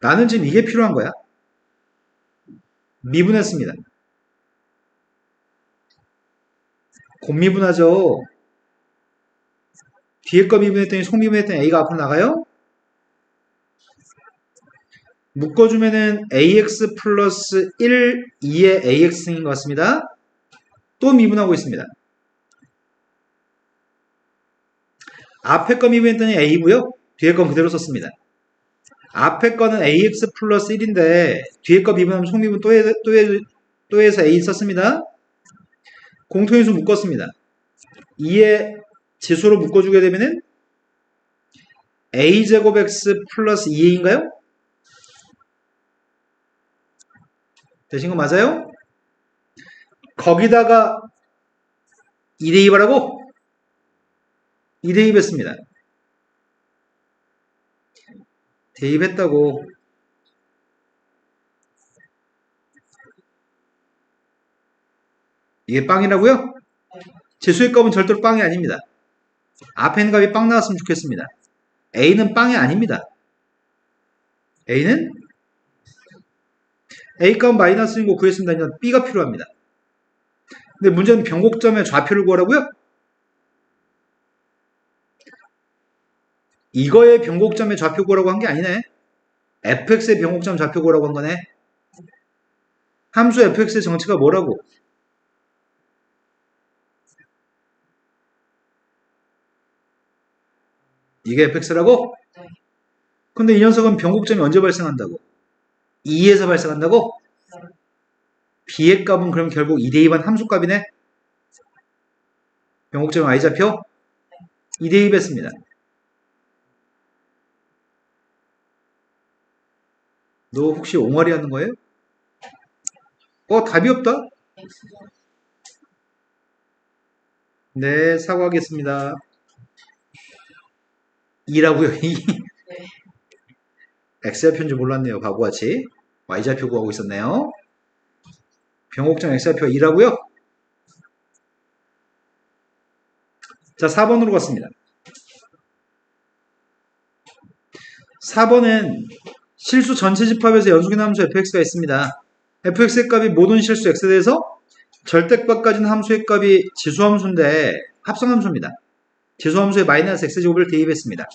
나는 지금 이게 필요한 거야. 미분했습니다. 곱미분하죠. 뒤에 거 미분했더니 속미분했더니 a가 앞으로 나가요? 묶어주면은 ax 플러스 1, 2의 ax승인 것 같습니다. 또 미분하고 있습니다. 앞에 거 미분했더니 a고요. 뒤에 건 그대로 썼습니다. 앞에 거는 ax 플러스 1인데 뒤에 거 미분하면 속미분 또 해서 a 썼습니다. 공통인수 묶었습니다. 2의 지수로 묶어주게 되면은 a제곱 x 플러스 2a인가요? 되신 거 맞아요? 거기다가 2대입하라고? 2대입했습니다. 대입했다고. 이게 빵이라고요? 지수의 값은 절대로 빵이 아닙니다. 앞에 있는 값이 빵 나왔으면 좋겠습니다. A는 빵이 아닙니다. A는 A값 마이너스인 거 구했습니다. 이제 B가 필요합니다. 근데 문제는 변곡점의 좌표를 구하라고요? 이거의 변곡점의 좌표 구하라고 한 게 아니네. fx의 변곡점 좌표 구하라고 한 거네. 함수 fx의 정체가 뭐라고? 이게 fx라고? 근데 이 녀석은 변곡점이 언제 발생한다고? 2에서 발생한다고? b의 값은 그럼 결국 2대입한 함수값이네? 변곡점의 y좌표? 2대입했습니다. 너 혹시 옹알이 하는 거예요? 답이 없다? X죠. 네, 사과하겠습니다. 2라고요, 2. 네. X좌표인 줄 몰랐네요, 바보같이. Y좌표 구하고 있었네요. 병옥점 X좌표가 2라고요? 자, 4번으로 갔습니다. 4번은 실수 전체 집합에서 연속인 함수 fx가 있습니다. fx의 값이 모든 실수 x에 대해서 절대값까지는 함수의 값이 지수함수인데 합성함수입니다. 지수함수의 마이너스 x제곱을 대입했습니다.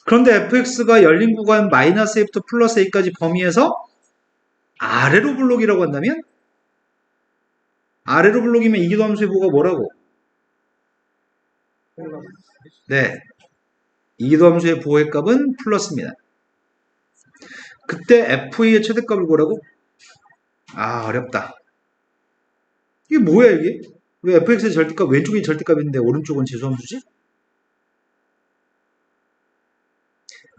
그런데 fx가 열린 구간 마이너스 a부터 플러스 a까지 범위에서 아래로 블록이라고 한다면 아래로 블록이면 이기도함수의 부호가 뭐라고? 네, 이기도함수의 부호의 값은 플러스입니다. 그때 FE의 최대값을 구하라고? 어렵다. 이게 뭐야 이게? 왜 fx의 절대값 왼쪽이 절대값인데 오른쪽은 지수함수지?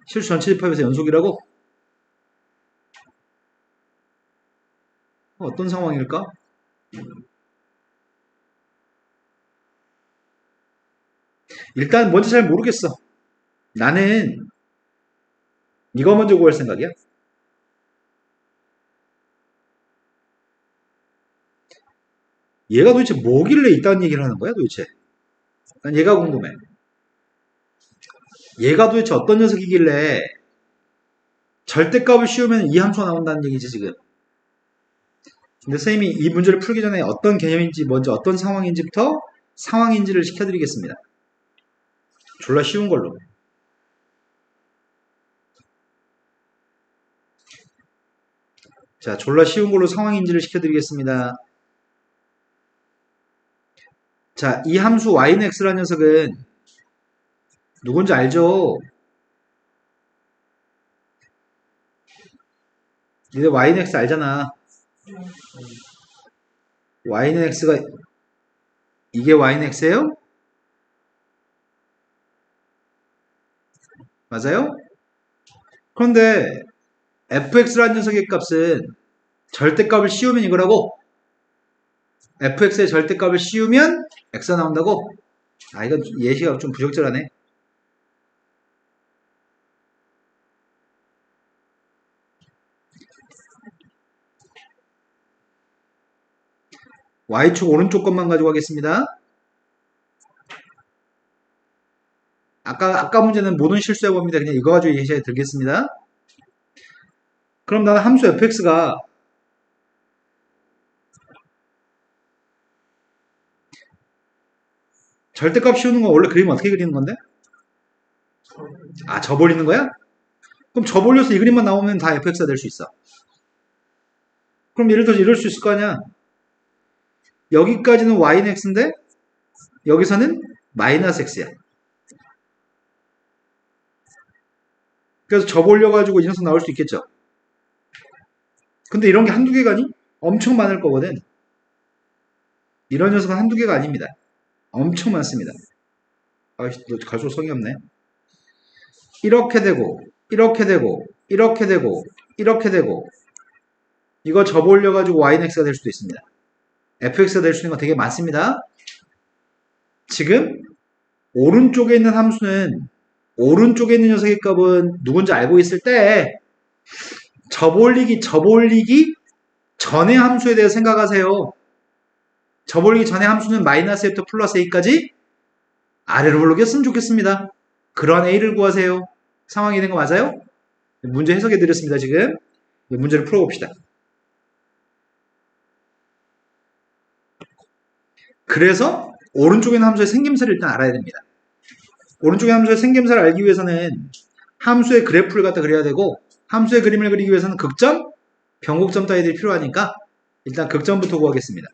실수 전체 집합에서 연속이라고? 어떤 상황일까? 일단 뭔지 잘 모르겠어. 나는 이거 먼저 구할 생각이야. 얘가 도대체 뭐길래 있다는 얘기를 하는 거야 도대체? 난 얘가 궁금해. 얘가 도대체 어떤 녀석이길래 절대값을 씌우면 이 함수가 나온다는 얘기지 지금. 근데 선생님이 이 문제를 풀기 전에 어떤 개념인지 먼저 어떤 상황인지부터 상황인지를 시켜드리겠습니다. 졸라 쉬운 걸로. 자, 졸라 쉬운 걸로 상황인지를 시켜드리겠습니다. 자, 이 함수 y는 x라는 녀석은 누군지 알죠? 니네 y는 x 알잖아. y는 x가 이게 y는 x예요? 맞아요? 그런데 fx라는 녀석의 값은 절대값을 씌우면 이거라고? fx의 절대값을 씌우면 x가 나온다고? 이거 예시가 좀 부적절하네. y축 오른쪽 것만 가지고 하겠습니다. 아까 문제는 모든 실수해 봅니다. 그냥 이거 가지고 예시에 들겠습니다. 그럼 나는 함수 fx가 절대값 씌우는 건 원래 그림 어떻게 그리는 건데? 저 벌리는 거야? 그럼 저 벌려서 이 그림만 나오면 다 fx가 될 수 있어. 그럼 예를 들어서 이럴 수 있을 거 아니야? 여기까지는 y는 x인데 여기서는 마이너스 x야. 그래서 저 벌려가지고 이 녀석 나올 수 있겠죠? 근데 이런 게 한두 개가 아니? 엄청 많을 거거든. 이런 녀석은 한두 개가 아닙니다. 엄청 많습니다. 너 갈수록 성의 없네. 이렇게 되고, 이렇게 되고, 이렇게 되고, 이렇게 되고, 이거 접어올려가지고 y는 x가 될 수도 있습니다. fx가 될 수 있는 거 되게 많습니다. 지금 오른쪽에 있는 함수는 오른쪽에 있는 녀석의 값은 누군지 알고 있을 때 접올리기 전의 함수에 대해 생각하세요. 접올리기 전의 함수는 마이너스 a부터 플러스 a까지 아래로 블록이었으면 좋겠습니다. 그런 a를 구하세요. 상황이 된 거 맞아요? 문제 해석해 드렸습니다. 지금 문제를 풀어봅시다. 그래서 오른쪽에 있는 함수의 생김새를 일단 알아야 됩니다. 오른쪽에 함수의 생김새를 알기 위해서는 함수의 그래프를 갖다 그려야 되고 함수의 그림을 그리기 위해서는 극점, 변곡점 따위들이 필요하니까 일단 극점부터 구하겠습니다.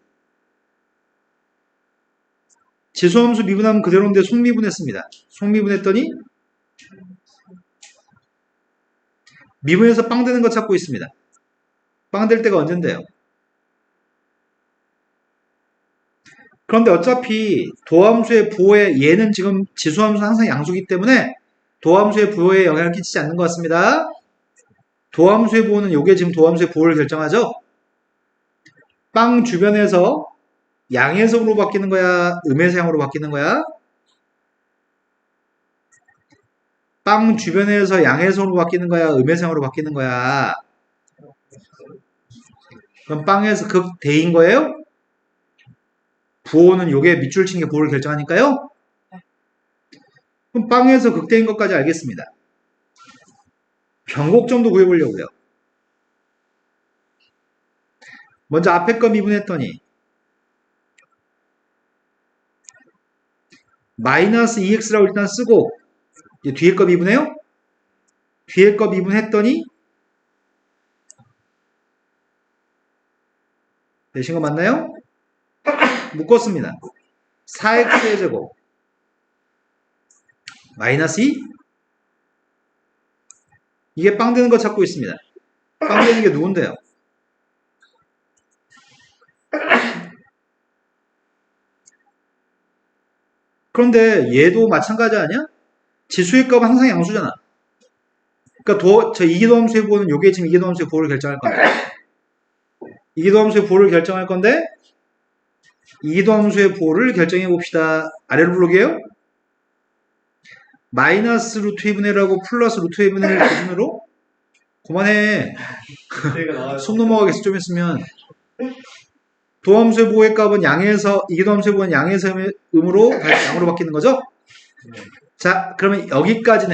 지수함수 미분하면 그대로인데 속미분했습니다. 속미분했더니 미분해서 빵 되는 거 찾고 있습니다. 빵 될 때가 언젠데요? 그런데 어차피 도함수의 부호에 얘는 지금 지수함수는 항상 양수이기 때문에 도함수의 부호에 영향을 끼치지 않는 것 같습니다. 도함수의 부호는 이게 지금 도함수의 부호를 결정하죠? 빵 주변에서 양에서 음으로 바뀌는 거야? 음에서 양으로 바뀌는 거야? 빵 주변에서 양에서 음으로 바뀌는 거야? 음에서 양으로 바뀌는 거야? 그럼 빵에서 극대인 거예요? 부호는 요게 밑줄 친 게 부호를 결정하니까요? 그럼 빵에서 극대인 것까지 알겠습니다. 변곡점도 구해보려고요. 먼저 앞에 거 미분했더니 마이너스 2x라고 일단 쓰고 이제 뒤에 거 미분해요? 뒤에 거 미분했더니 되신 거 맞나요? 묶었습니다. 4x의 제곱 마이너스 2 이게 빵 되는 거 찾고 있습니다. 빵 되는 게 누군데요? 그런데 얘도 마찬가지 아니야? 지수의 값은 항상 양수잖아. 그러니까 저 이기도함수의 부호는 요게 지금 이기도함수의 부호를 결정할 건데 이기도함수의 부호를 결정할 건데 이기도함수의 부호를 결정해 봅시다. 아래로 블록이에요? 마이너스 루트 2분의 1하고 플러스 루트 2분의 1 기준으로 그만해. 숨 넘어가겠어 좀 있으면. 도함수의 부호의 값은 양에서 이기도함수의 부호는 양에서 음으로 다시 양으로 바뀌는 거죠? 자 그러면 여기까지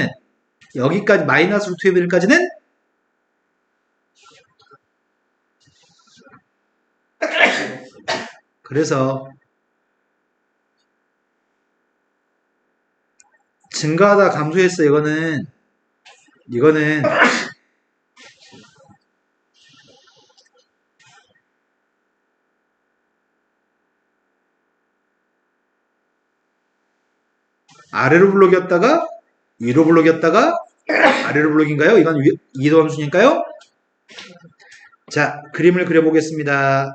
마이너스 루트 2분의 1까지는 그래서 증가하다 감소했어. 이거는 아래로 블록이었다가 위로 블록이었다가 아래로 블록인가요? 이건 이기도 함수니까요. 자 그림을 그려보겠습니다.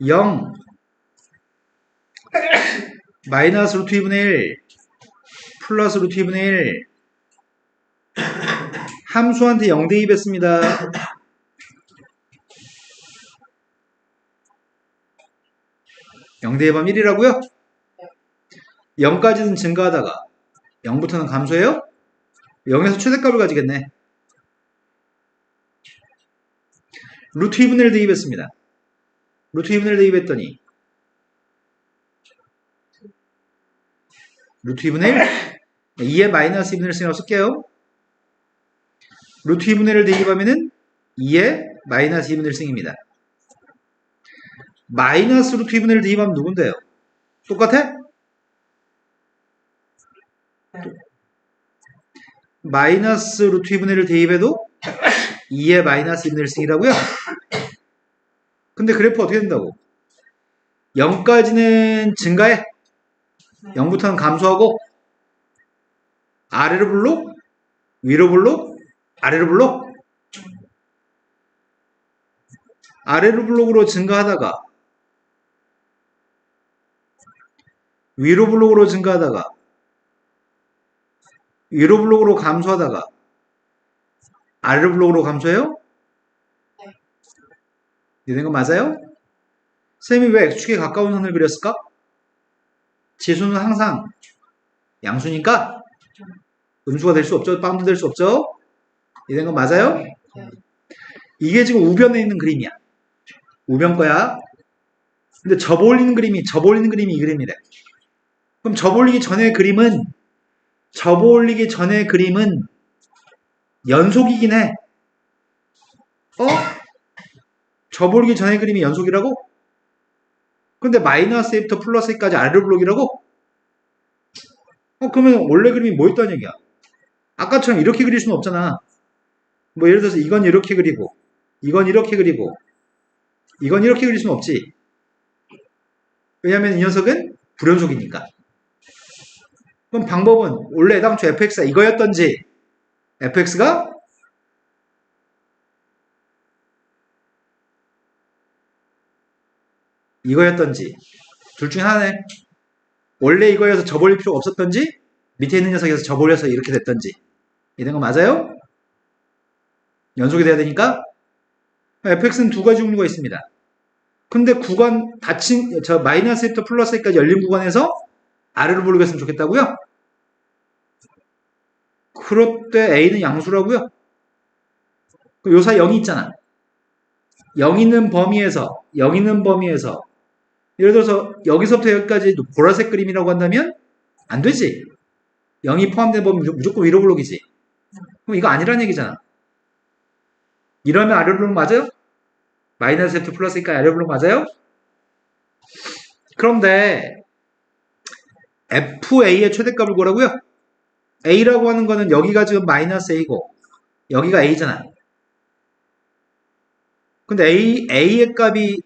0 마이너스 루트 2분의 1 플러스 루트 2분의 1 함수한테 0 대입했습니다. 0 대입하면 1이라고요? 0까지는 증가하다가 0부터는 감소해요? 0에서 최대값을 가지겠네. 루트 2분의 1 대입했습니다. 루트 2분의 1 대입했더니 루트 2분의 1 2에 마이너스 2분의 1 승이라고 쓸게요. 루트 2분의 1을 대입하면은 2에 마이너스 2분의 1 승입니다. 마이너스 루트 2분의 1 대입하면 누군데요? 똑같아? 마이너스 루트 2분의 1을 대입해도 2에 마이너스 2분의 1 승이라고요? 근데 그래프 어떻게 된다고? 0까지는 증가해. 0부터는 감소하고 아래로 블록, 위로 블록, 아래로 블록. 아래로 블록으로 증가하다가 위로 블록으로 증가하다가 위로 블록으로 감소하다가 아래로 블록으로 감소해요? 네. 이런 거 맞아요? 쌤이 왜 X축에 가까운 선을 그렸을까? 지수는 항상 양수니까 음수가 될 수 없죠. 빵도 될 수 없죠. 이런 거 맞아요? 네. 이게 지금 우변에 있는 그림이야. 우변 거야. 근데 접어 올리는 그림이 이 그림이래. 그럼 접어 올리기 전의 그림은 연속이긴 해. 접어 올리기 전의 그림이 연속이라고? 근데 마이너스 A부터 플러스 A까지 아래로 블록이라고? 그러면 원래 그림이 뭐였다는 얘기야? 아까처럼 이렇게 그릴 수는 없잖아. 뭐 예를 들어서 이건 이렇게 그리고 이건 이렇게 그리고 이건 이렇게 그릴 수는 없지. 왜냐면 이 녀석은 불연속이니까. 그럼 방법은 원래 애당초 fx가 이거였던지 fx가 이거였던지 둘 중에 하나네. 원래 이거여서 접어올 필요가 없었던지 밑에 있는 녀석에서 접올려서 이렇게 됐던지. 이런 거 맞아요? 연속이 돼야 되니까 fx는 두 가지 종류가 있습니다. 근데 구간 닫힌 저 마이너스 1부터 플러스 1까지 열린 구간에서 아래로 몰리겠으면 좋겠다고요? 그럴 때 a는 양수라고요? 요 사이 0이 있잖아. 0 있는 범위에서 예를 들어서 여기서부터 여기까지 보라색 그림이라고 한다면 안 되지. 0이 포함된 범위 무조건 위로 블록이지. 그럼 이거 아니란 얘기잖아. 이러면 아래로 블록 맞아요? 마이너스 F 플러스니까 아래로 블록 맞아요? 그런데 FA의 최대값을 구하라고요? A라고 하는 거는 여기가 지금 마이너스 A고 여기가 A잖아. 근데 A의 값이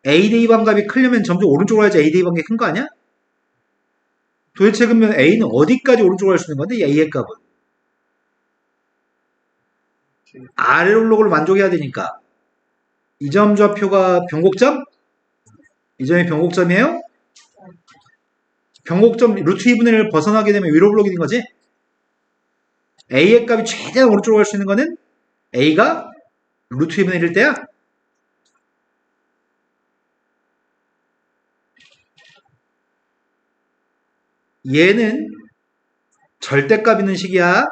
A 대입한 값이 크려면 점점 오른쪽으로 가야지 A 대입한 게 큰 거 아니야? 도대체 그러면 A는 어디까지 오른쪽으로 갈 수 있는 건데 A의 값은? 아래로 블록을 만족해야 되니까 이 점 좌표가 변곡점? 이 점이 변곡점이에요? 변곡점 루트 2분의 1을 벗어나게 되면 위로 블록이 된 거지? A의 값이 최대한 오른쪽으로 갈 수 있는 거는 A가 루트 2분의 1일 때야? 얘는 절대값 있는 식이야.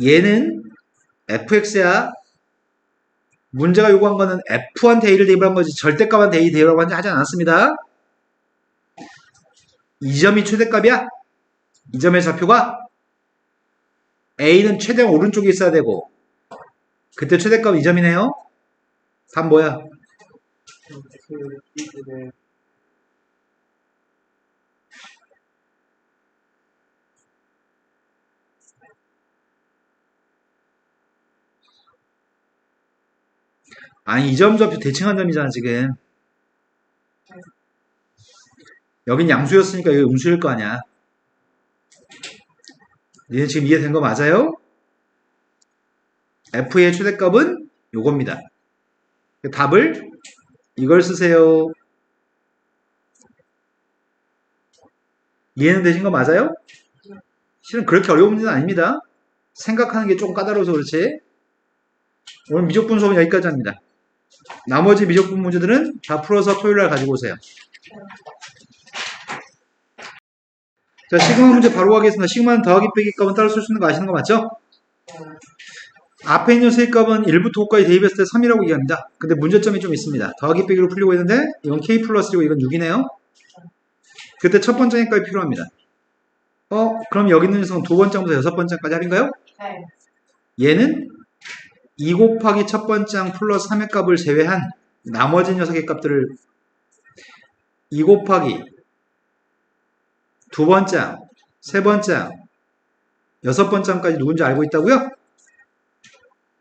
얘는 fx야. 문제가 요구한 거는 f한테 a를 대입한 거지 절대값한테 a 대입하라고 하지 않았습니다. 이 점이 최대값이야. 이 점의 좌표가 a는 최대한 오른쪽에 있어야 되고 그때 최대값 이 점이네요. 답 뭐야? 아니 이 점 좌표 대칭한 점이잖아 지금. 여긴 양수였으니까 여기 음수일 거 아니야. 니네 지금 이해된 거 맞아요? f의 최대값은 요겁니다. 답을 이걸 쓰세요. 이해는 되신 거 맞아요? 실은 그렇게 어려운 문제는 아닙니다. 생각하는 게 조금 까다로워서 그렇지. 오늘 미적분 수업은 여기까지 합니다. 나머지 미적분 문제들은 다 풀어서 토요일날 가지고 오세요. 자, 시그마 문제 바로 가겠습니다. 시그마는 더하기 빼기 값은 따로 쓸 수 있는 거 아시는 거 맞죠? 앞에 있는 녀석의 값은 1부터 5까지 대입했을 때 3이라고 얘기합니다. 근데 문제점이 좀 있습니다. 더하기 빼기로 풀려고 했는데 이건 k 플러스이고 이건 6이네요. 그때 첫 번째 값이 필요합니다. 그럼 여기 있는 녀석은 두 번째부터 여섯 번째까지 합인가요? 네. 얘는 2 곱하기 첫 번째 항 플러스 3의 값을 제외한 나머지 녀석의 값들을 2 곱하기 두 번째 항, 세 번째 항, 여섯 번째 항까지 누군지 알고 있다고요?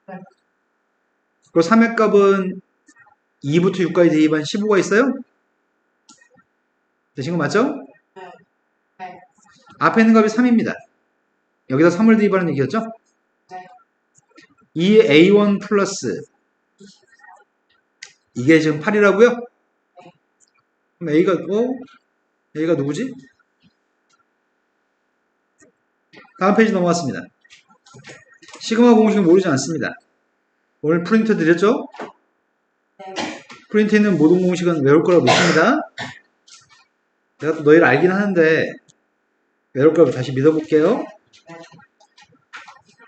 네. 그리고 3의 값은 2부터 6까지 대입한 15가 있어요? 되신 거 맞죠? 네. 네. 앞에 있는 값이 3입니다. 여기다 3을 대입하는 얘기였죠? 네. 이 A1 플러스 이게 지금 8이라고요? 그럼 A가 누구지? 다음 페이지 넘어갔습니다. 시그마 공식은 모르지 않습니다. 오늘 프린트 드렸죠? 네. 프린트에 있는 모든 공식은 외울 거라고 믿습니다. 내가 또 너희를 알긴 하는데 외울 거라고 다시 믿어볼게요.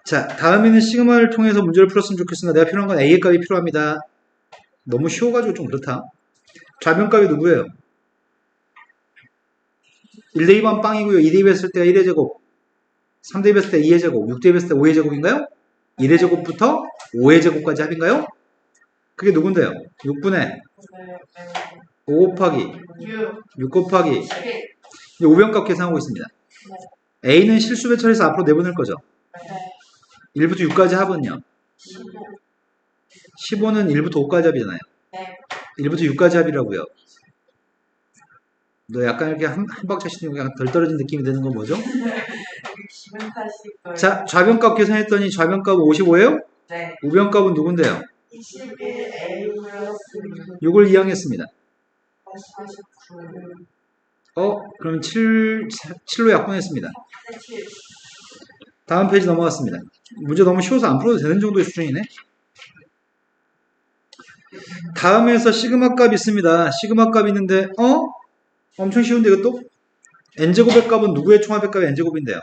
자, 다음에는 시그마를 통해서 문제를 풀었으면 좋겠습니다. 내가 필요한 건 A의 값이 필요합니다. 너무 쉬워가지고 좀 그렇다. 좌변값이 누구예요? 1 대입하면 빵이고요. 2 대입했을 때가 1의 제곱, 3 대입했을 때 2의 제곱, 6 대입했을 때 5의 제곱인가요? 1의 제곱부터 5의 제곱까지 합인가요? 그게 누군데요? 6분의 5 곱하기 6 곱하기 5변값 계산하고 있습니다. A는 실수배 처리해서 앞으로 내보낼 거죠. 1부터 6까지 합은요. 15는 1부터 5까지 합이잖아요. 네. 1부터 6까지 합이라고요. 너 약간 이렇게 한 박자 쉬는 거 약간 덜 떨어진 느낌이 드는 건 뭐죠? 기분 탓일 거예요. 자, 좌변값 계산했더니 좌변값은 55예요? 네. 우변값은 누군데요? 21A 플러스 6을 이항했습니다. 49. 그럼 7로 약분했습니다. 7. 다음 페이지 넘어갔습니다. 문제 너무 쉬워서 안 풀어도 되는 정도의 수준이네. 다음에서 시그마 값 있습니다. 시그마 값 있는데, 엄청 쉬운데 이것도? n제곱의 값은 누구의 총합의 값이 n제곱인데요?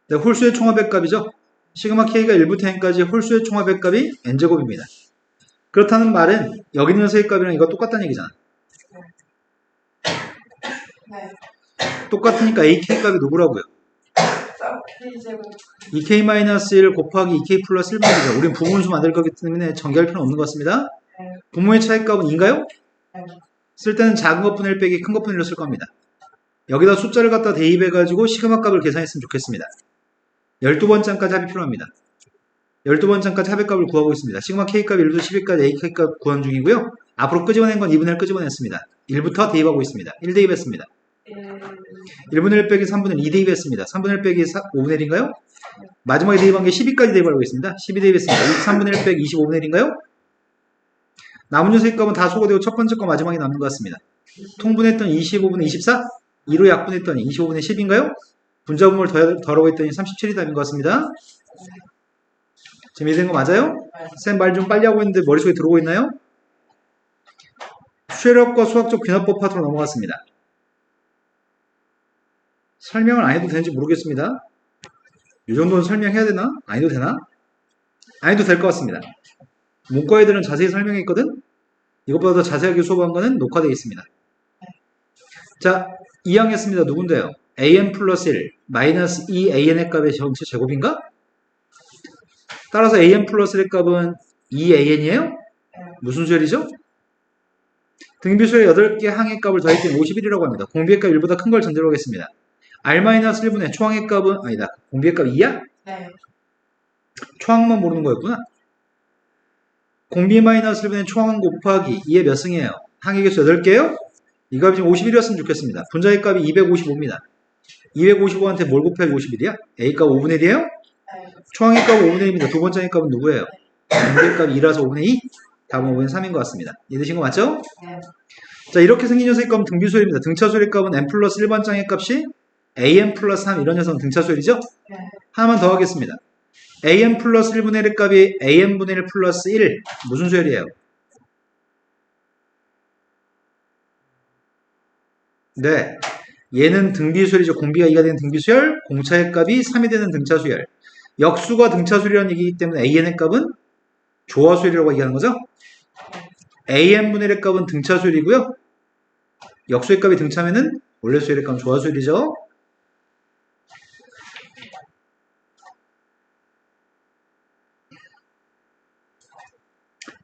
네, 홀수의 총합의 값이죠. 시그마 k가 1부터 n까지 홀수의 총합의 값이 n제곱입니다. 그렇다는 말은 여기 있는 녀석의 값이랑 이거 똑같다는 얘기잖아. 네. 똑같으니까 ak 값이 누구라고요? K제곱. 2k-1 곱하기 2k 플러스 1분이죠. 우린 부분수 만들 거기 때문에 전개할 필요는 없는 것 같습니다. 네. 분모의 차이값은 2인가요? 네. 쓸 때는 작은 것분의 1 빼기 큰 것분의 1로 쓸 겁니다. 여기다 숫자를 갖다 대입해가지고 시그마 값을 계산했으면 좋겠습니다. 12번장까지 합이 필요합니다. 12번장까지 합의값을 구하고 있습니다. 시그마 k값 1부터 10일까지 ak값 구한 중이고요. 앞으로 끄집어낸 건 2분의 1 끄집어냈습니다. 1부터 대입하고 있습니다. 1 대입했습니다. 1분의 1 빼기 3분의 1 2 대입했습니다. 3분의 1 빼기 5분의 1인가요? 마지막에 대입한 게 12까지 대입하고 있습니다. 12 대입했습니다. 3분의 1 빼기 25분의 1인가요? 남은 녀석의 값은 다 소거되고 첫 번째 거 마지막에 남는 것 같습니다. 통분했더니 25분의 24? 2로 약분했더니 25분의 10인가요? 분자분모를 더하고 했더니 37이 답인 것 같습니다. 지금 이해된 거 맞아요? 쌤 말 좀 빨리 하고 있는데 머릿속에 들어오고 있나요? 수열학과 수학적 귀납법 파트로 넘어갔습니다. 설명을 안 해도 되는지 모르겠습니다. 이 정도는 설명해야 되나? 안 해도 되나? 안 해도 될 것 같습니다. 문과 애들은 자세히 설명했거든? 이것보다 더 자세하게 수업한 거는 녹화되어 있습니다. 자, 2항 했습니다. 누군데요? an 플러스 1 마이너스 2an의 값의 전체 제곱인가? 따라서 an 플러스 1의 값은 2an이에요? 무슨 수열이죠? 등비수의 8개 항의 값을 더했더니 51이라고 합니다. 공비의 값 1보다 큰 걸 전제로 하겠습니다. r-1분의 초항의 값은 아니다. 공비의 값 2야? 네. 초항만 모르는 거였구나. 공비-1분의 초항 곱하기 2의 몇 승이에요? 항의 개수 8개요? 이 값이 지금 51이었으면 좋겠습니다. 분자의 값이 255입니다. 255한테 뭘 곱해야지 51이야? a 값 5분의 1이에요? 네. 초항의 값은 5분의 1입니다. 두 번째 값은 누구예요? 공비의 값이 2라서 5분의 2? 답은 5분의 3인 것 같습니다. 이해되신 거 맞죠? 네. 자, 이렇게 생긴 녀석의 값은 등비수열입니다. 등차수열의 값은 n 플러스 1번장의 값이 an 플러스 3 이런 녀석은 등차수열이죠? 네. 하나만 더 하겠습니다. an 플러스 1분의 1의 값이 an분의 1 플러스 1 무슨 수열이에요? 네, 얘는 등비수열이죠. 공비가 2가 되는 등비수열, 공차의 값이 3이 되는 등차수열. 역수가 등차수열이라는 얘기이기 때문에 an의 값은 조화수열이라고 얘기하는 거죠? an분의 1의 값은 등차수열이고요. 역수의 값이 등차면은 원래 수열의 값은 조화수열이죠.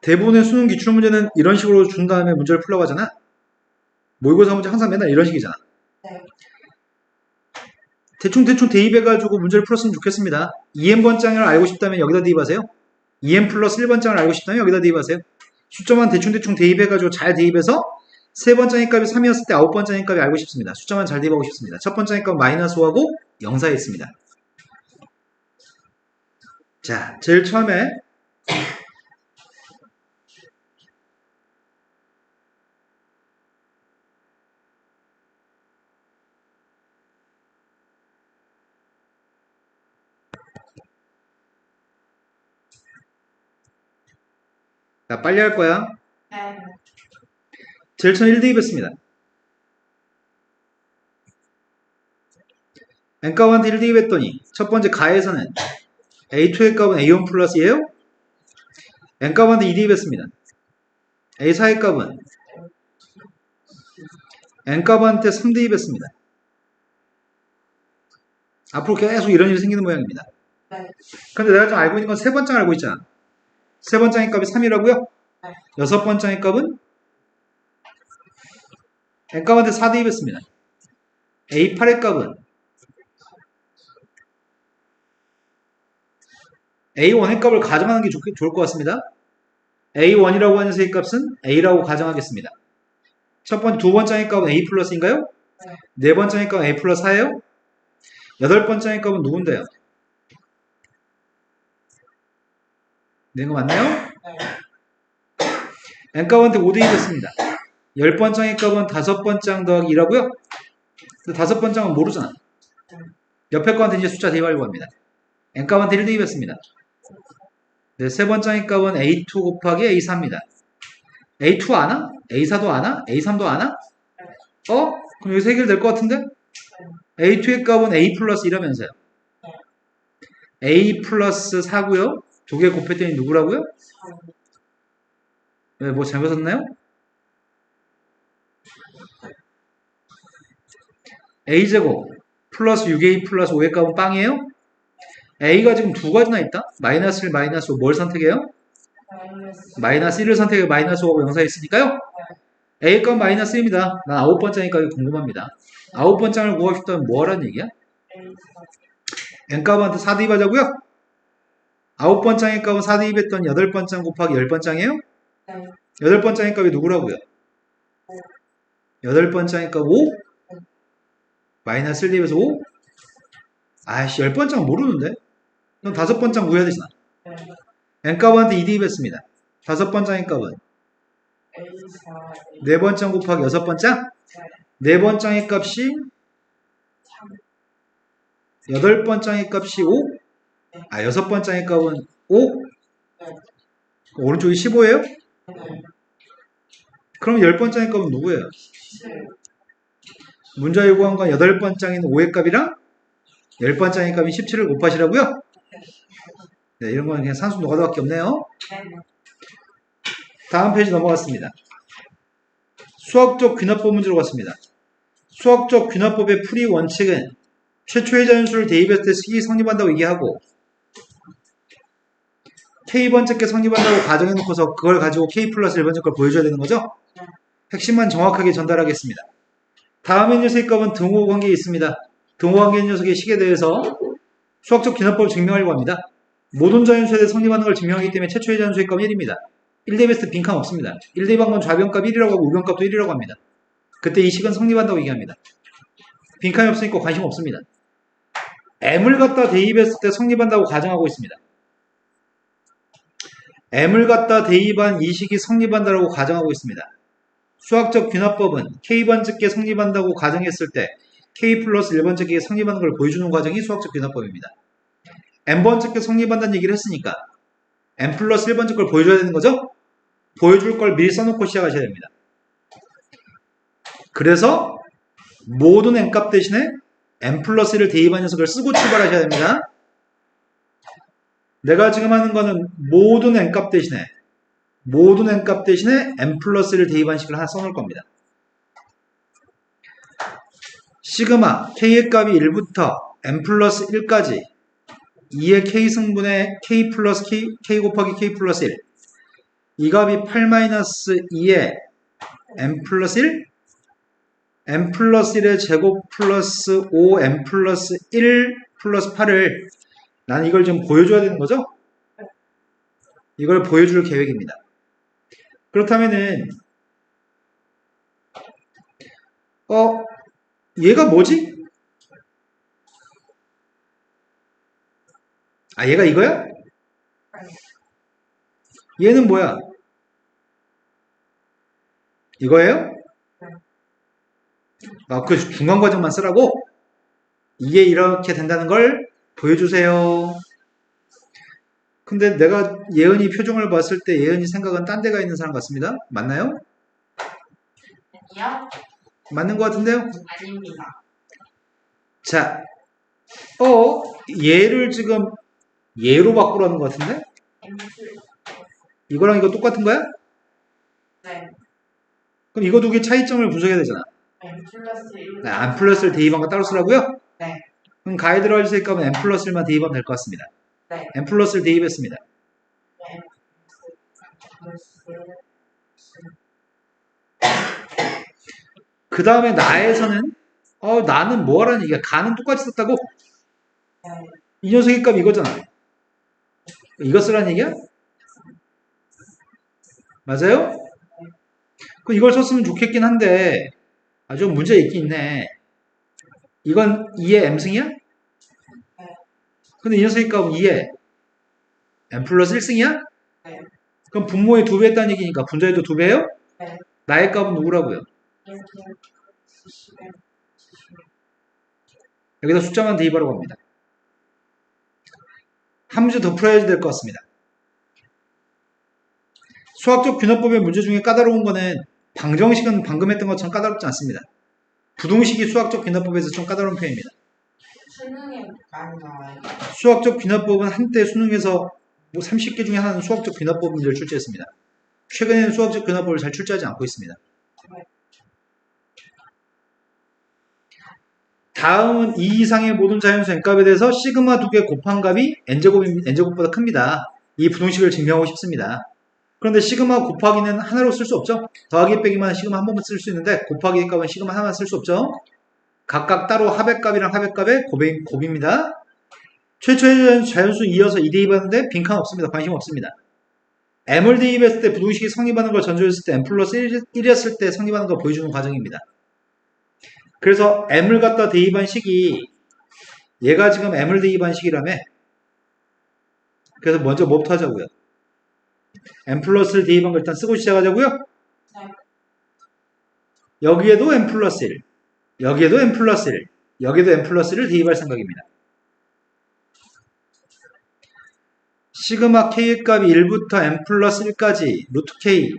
대부분의 수능 기출문제는 이런 식으로 준 다음에 문제를 풀려고 하잖아. 모의고사 문제 항상 맨날 이런 식이잖아. 네. 대충 대입해가지고 문제를 풀었으면 좋겠습니다. 2n번장을 알고 싶다면 여기다 대입하세요. 2n 플러스 1번장을 알고 싶다면 여기다 대입하세요. 숫자만 대충 대입해가지고 잘 대입해서 세 번장의 값이 3이었을 때 9번장의 값이 알고 싶습니다. 숫자만 잘 대입하고 싶습니다. 첫 번장의 값 마이너스 5하고 0 사이에 있습니다. 자, 제일 처음에 자, 빨리 할 거야. 네. 제일 처음 1대입했습니다. n값한테 1대입했더니 첫 번째 가에서는 a2의 값은 a1 플러스 2예요? n값한테 2대입했습니다. a4의 값은 n값한테 3대입했습니다. 앞으로 계속 이런 일이 생기는 모양입니다. 네. 근데 내가 좀 알고 있는 건 세 번장 알고 있잖아. 세 번장의 값이 3이라고요? 네. 여섯 번장의 값은 n값한테 4대입했습니다. a8의 값은 a1의 값을 가정하는 게 좋을 것 같습니다. a1이라고 하는 녀석의 값은 a라고 가정하겠습니다. 두 번째의 값은 a 플러스인가요? 네. 네 번째의 값은 a 플러스 4예요? 여덟 번째의 값은 누군데요? 네 거 맞나요? 네. n값한테 5대입했습니다. 10번장의 값은 5번장 더하기 2라고요? 근데 5번장은 모르잖아. 옆에 거한테 이제 숫자 대입하려고 합니다. n값한테 1 대입했습니다. 네, 세 번장의 값은 a2 곱하기 a4입니다. a2 아나? a4도 아나? a3도 아나? 그럼 여기서 해결될 것 같은데? a2의 값은 a 플러스 1하면서요. a 플러스 4고요. 두 개 곱했더니 누구라고요? 네, 뭐 잘못 썼나요? a제곱 플러스 6a 플러스 5의 값은 빵이에요? a가 지금 두 가지나 있다? 마이너스 1, 마이너스 5 뭘 선택해요? 마이너스 1을 선택해 마이너스 5하고 영사에 있으니까요. a 값 마이너스 1입니다. 난 9번장이니까 궁금합니다. 9번장을 구하고 싶다면 뭐 하라는 얘기야? n값한테 4 대입하자고요? 9번장의 값은 4 대입했던 8번장 곱하기 10번장이에요? 네. 8번장의 값이 누구라고요? 8번장의 값 5? 마이너스 1 대입해서 5? 아이씨 10번장 모르는데? 그럼 5번장 구해야 되잖아. n값한테 2 대입했습니다. 5번장의 값은? 4번장 곱하기 6번장? 4번장의 값이 8번장의 값이 5? 6번장의 값은 5? 오른쪽이 15예요? 그럼 10번장의 값은 누구예요? 문자 요구한 건 8번장인 5의 값이랑 10번장의 값인 17을 곱하시라고요? 네, 이런 건 그냥 산수 노가다밖에 없네요. 다음 페이지 넘어갔습니다. 수학적 귀납법 문제로 갔습니다. 수학적 귀납법의 풀이 원칙은 최초의 자연수를 대입했을 때 식이 성립한다고 얘기하고 K번째 성립한다고 가정해놓고서 그걸 가지고 K 플러스 1번째 걸 보여줘야 되는 거죠? 핵심만 정확하게 전달하겠습니다. 다음의 녀석의 값은 등호 관계에 있습니다. 등호 관계 녀석의 식에 대해서 수학적 귀납법을 증명하려고 합니다. 모든 자연수에 대해 성립하는 걸 증명하기 때문에 최초의 자연수의 값은 1입니다. 1 대입했을 때 빈칸 없습니다. 1 대입한 건 좌변값 1이라고 하고 우변값도 1이라고 합니다. 그때 이 식은 성립한다고 얘기합니다. 빈칸이 없으니까 관심 없습니다. m을 갖다 대입했을 때 성립한다고 가정하고 있습니다. m을 갖다 대입한 이 식이 성립한다고 가정하고 있습니다. 수학적 귀납법은 k번째 성립한다고 가정했을 때 k 플러스 1번째 성립하는 걸 보여주는 과정이 수학적 귀납법입니다. n번째 성립한다는 얘기를 했으니까 n 플러스 1번째 걸 보여줘야 되는 거죠? 보여줄 걸 미리 써놓고 시작하셔야 됩니다. 그래서 모든 n값 대신에 n 플러스 1을 대입한 녀석을 쓰고 출발하셔야 됩니다. 내가 지금 하는 거는 모든 n값 대신에 n 플러스 1을 대입한 식을 하나 써놓을 겁니다. 시그마 k의 값이 1부터 n 플러스 1까지 2의 k 승분의 k 플러스 k 곱하기 k 플러스 1 이 값이 8 마이너스 2의 n 플러스 1 n 플러스 1의 제곱 플러스 5 n 플러스 1 플러스 8을 나는 이걸 좀 보여줘야 되는 거죠? 이걸 보여줄 계획입니다. 그렇다면은 얘가 뭐지? 얘가 이거야? 얘는 뭐야? 이거예요? 그 중간 과정만 쓰라고? 이게 이렇게 된다는 걸 보여주세요. 근데 내가 예은이 표정을 봤을 때 예은이 생각은 딴 데가 있는 사람 같습니다. 맞나요? 아니요. 맞는 것 같은데요? 아닙니다. 자, 얘를 지금 얘로 바꾸라는 것 같은데? 이거랑 이거 똑같은 거야? 네. 그럼 이거 두 개 차이점을 분석해야 되잖아. n 플러스 1. n 플러스를 대입한 거 따로 쓰라고요? 네. 그럼 가이드로 해주실 거면 n 플러스 1만 대입하면 될 것 같습니다. 네. n 플러스를 대입했습니다. 그 다음에 나에서는 나는 뭐 하라는 얘기야? 가는 똑같이 썼다고? 네. 이 녀석의 값 이거잖아. 이거 쓰라는 얘기야? 맞아요? 그럼 이걸 썼으면 좋겠긴 한데 좀 문제가 있긴 있네. 이건 2의 m승이야? 근데 이 녀석의 값은 2의 m 플러스 1승이야? 네. 그럼 분모에 2배 했다는 얘기니까 분자에도 2배예요? 네. 나의 값은 누구라고요? 여기다 숫자만 대입하라고 합니다. 한 문제 더 풀어야 될 것 같습니다. 수학적 균형법의 문제 중에 까다로운 거는 방정식은 방금 했던 것처럼 까다롭지 않습니다. 부동식이 수학적 균형법에서 좀 까다로운 편입니다. 수능에 많이 나와요. 수학적 균형법은 한때 수능에서 뭐 30개 중에 하나는 수학적 균형법 문제를 출제했습니다. 최근에는 수학적 균형법을 잘 출제하지 않고 있습니다. 다음은 이 이상의 모든 자연수 n값에 대해서 시그마 두 개 곱한 값이 n제곱보다 큽니다. 이 부동식을 증명하고 싶습니다. 그런데 시그마 곱하기는 하나로 쓸 수 없죠. 더하기 빼기만 시그마 한 번만 쓸 수 있는데 곱하기 값은 시그마 하나만 쓸 수 없죠. 각각 따로 합의값이랑 합의값의 곱입니다. 최초의 자연수 이어서 2 대입하는데 빈칸 없습니다. 관심 없습니다. m을 대입했을 때 부동식이 성립하는 걸 전제했을 때 m 플러스 1이었을 때 성립하는 걸 보여주는 과정입니다. 그래서 m을 갖다 대입한 식이 얘가 지금 m을 대입한 식이라며 그래서 먼저 뭐부터 하자고요? m 플러스를 대입한 걸 일단 쓰고 시작하자고요? 네. 여기에도 m 플러스 1 여기에도 m 플러스 1 여기에도 m 플러스 1을 대입할 생각입니다. 시그마 k의 값이 1부터 m 플러스 1까지 루트 k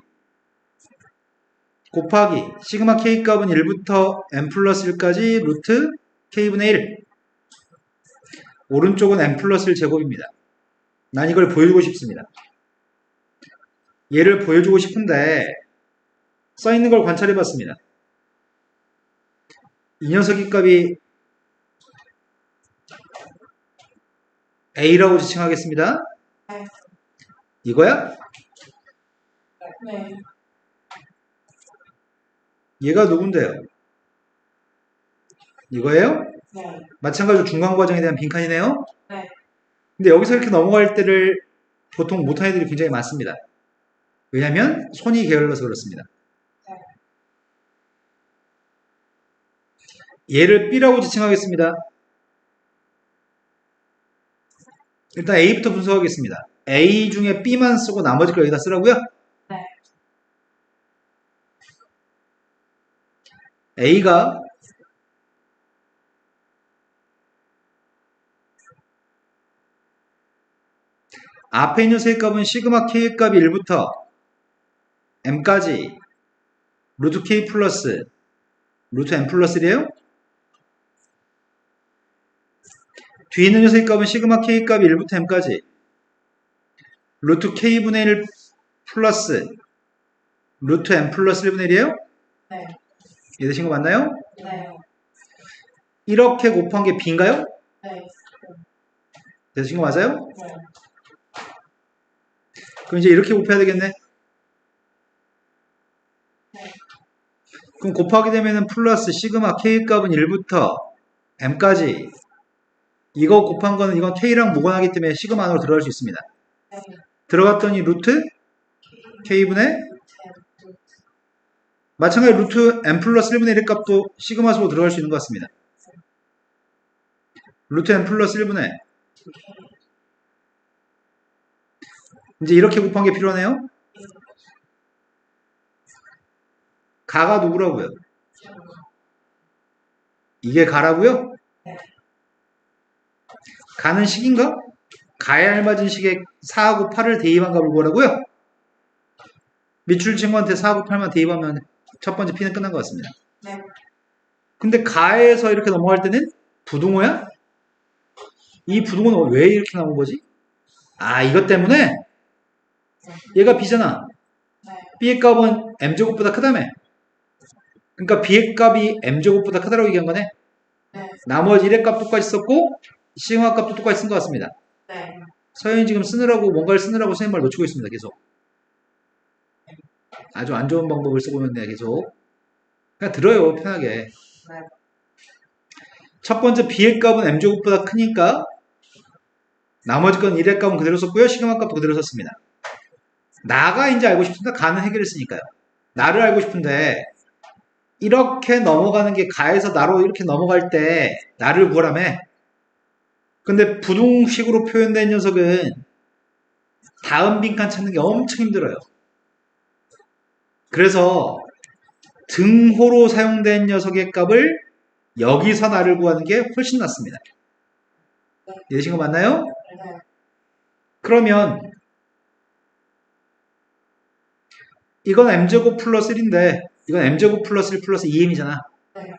곱하기 시그마 k 값은 1부터 m 플러스 1까지 루트 k분의 1 오른쪽은 m 플러스 1 제곱입니다. 난 이걸 보여주고 싶습니다. 얘를 보여주고 싶은데 써있는 걸 관찰해 봤습니다. 이 녀석의 값이 a라고 지칭하겠습니다. 네. 이거야? 네. 얘가 누군데요? 이거예요? 네. 마찬가지로 중간 과정에 대한 빈칸이네요. 네. 근데 여기서 이렇게 넘어갈 때를 보통 못하는 애들이 굉장히 많습니다. 왜냐하면 손이 게을러서 그렇습니다. 얘를 B라고 지칭하겠습니다. 일단 A부터 분석하겠습니다. A 중에 B만 쓰고 나머지 걸 여기다 쓰라고요? 네. A가 앞에 있는 세 값은 시그마 K의 값이 1부터 M까지 루트 K 플러스 루트 M 플러스 1이에요? 뒤에 있는 녀석의 값은 시그마 K 값이 1부터 M까지 루트 K분의 1 플러스 루트 M 플러스 1분의 1이에요? 네. 이해되신 거 맞나요? 네. 이렇게 곱한 게 B인가요? 네. 되신 거 맞아요? 네. 그럼 이제 이렇게 곱해야 되겠네. 그럼 곱하게 되면은 플러스 시그마 K 값은 1부터 M까지 이거 곱한 거는 이건 K랑 무관하기 때문에 시그마 안으로 들어갈 수 있습니다. 네. 들어갔더니 루트 K분의 마찬가지로 루트 M 플러스 1분의 1의 값도 시그마 속으로 들어갈 수 있는 것 같습니다. 루트 M 플러스 1분의 이제 이렇게 곱한 게 필요하네요. 가가 누구라고요? 이게 가라고요? 가는 식인가? 가에 알맞은 식에 4하고 8을 대입한 값을 구하라고요? 밑줄 친구한테 4하고 8만 대입하면 첫 번째 P는 끝난 것 같습니다. 네. 근데 가에서 이렇게 넘어갈 때는 부등호야? 이 부등호는 왜 이렇게 나온 거지? 아, 이것 때문에 얘가 B잖아. 네. B의 값은 M제곱보다 크다며. 그러니까 B의 값이 M제곱보다 크다라고 얘기한 거네. 네. 나머지 1의 값 똑같이 썼고 시그마 값도 똑같이 쓴 것 같습니다. 네. 서현이 지금 쓰느라고 뭔가를 쓰느라고 선생님 말 놓치고 있습니다. 계속. 아주 안 좋은 방법을 쓰고 있는데 계속. 그냥 들어요. 편하게. 네. 첫 번째 B의 값은 M제곱보다 크니까 나머지 건 1의 값은 그대로 썼고요. 시그마 값도 그대로 썼습니다. 나가 이제 알고 싶은데 가는 해결했으니까요. 나를 알고 싶은데 이렇게 넘어가는 게 가에서 나로 이렇게 넘어갈 때 나를 구하라며. 근데 부등식으로 표현된 녀석은 다음 빈칸 찾는 게 엄청 힘들어요. 그래서 등호로 사용된 녀석의 값을 여기서 나를 구하는 게 훨씬 낫습니다. 이해되신 거 맞나요? 네. 그러면 이건 m제곱 플러스 1인데 이건 m제곱 플러스 1 플러스 2m이잖아. 네.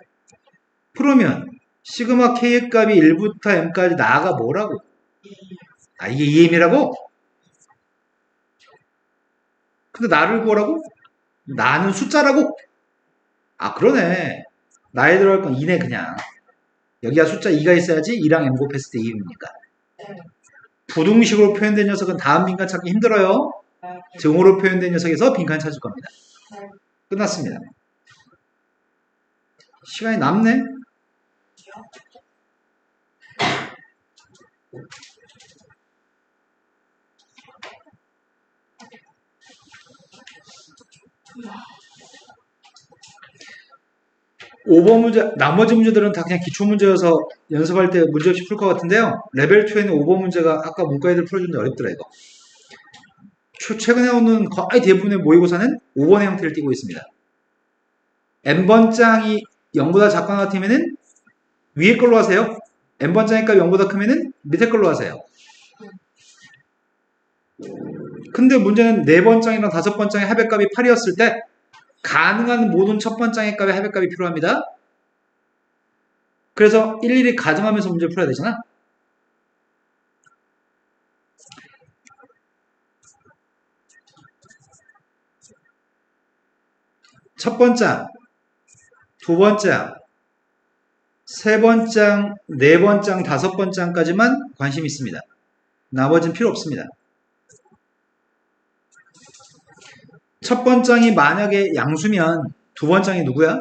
그러면 시그마 k의 값이 1부터 m까지 나가 뭐라고? 아, 이게 2m이라고? 근데 나를 구하라고? 나는 숫자라고? 아, 그러네. 나에 들어갈 건 2네, 그냥. 여기가 숫자 2가 있어야지 2랑 m 곱했을 때 2입니까? 네. 부등식으로 표현된 녀석은 다음 빈칸 찾기 힘들어요. 네. 등호로 표현된 녀석에서 빈칸 찾을 겁니다. 네. 끝났습니다. 시간이 남네? 오번 문제, 나머지 문제들은 다 그냥 기초문제여서 연습할 때 문제 없이 풀 것 같은데요. 레벨 2에는 5번 문제가 아까 문과 애들 풀어주는데 어렵더라, 이거. 최근에 오는 거의 대부분의 모의고사는 5번의 형태를 띠고 있습니다. n번장이 0보다 작거나 같으면은 위에 걸로 하세요. n번장의 값이 0보다 크면은 밑에 걸로 하세요. 근데 문제는 4번장이랑 5번장의 합의값이 8이었을 때 가능한 모든 첫 번장의 값의 합의값이 필요합니다. 그래서 일일이 가정하면서 문제를 풀어야 되잖아. 첫 번장, 두 번장, 세 번장, 네 번장, 다섯 번장까지만 관심 있습니다. 나머지는 필요 없습니다. 첫 번장이 만약에 양수면 두 번장이 누구야?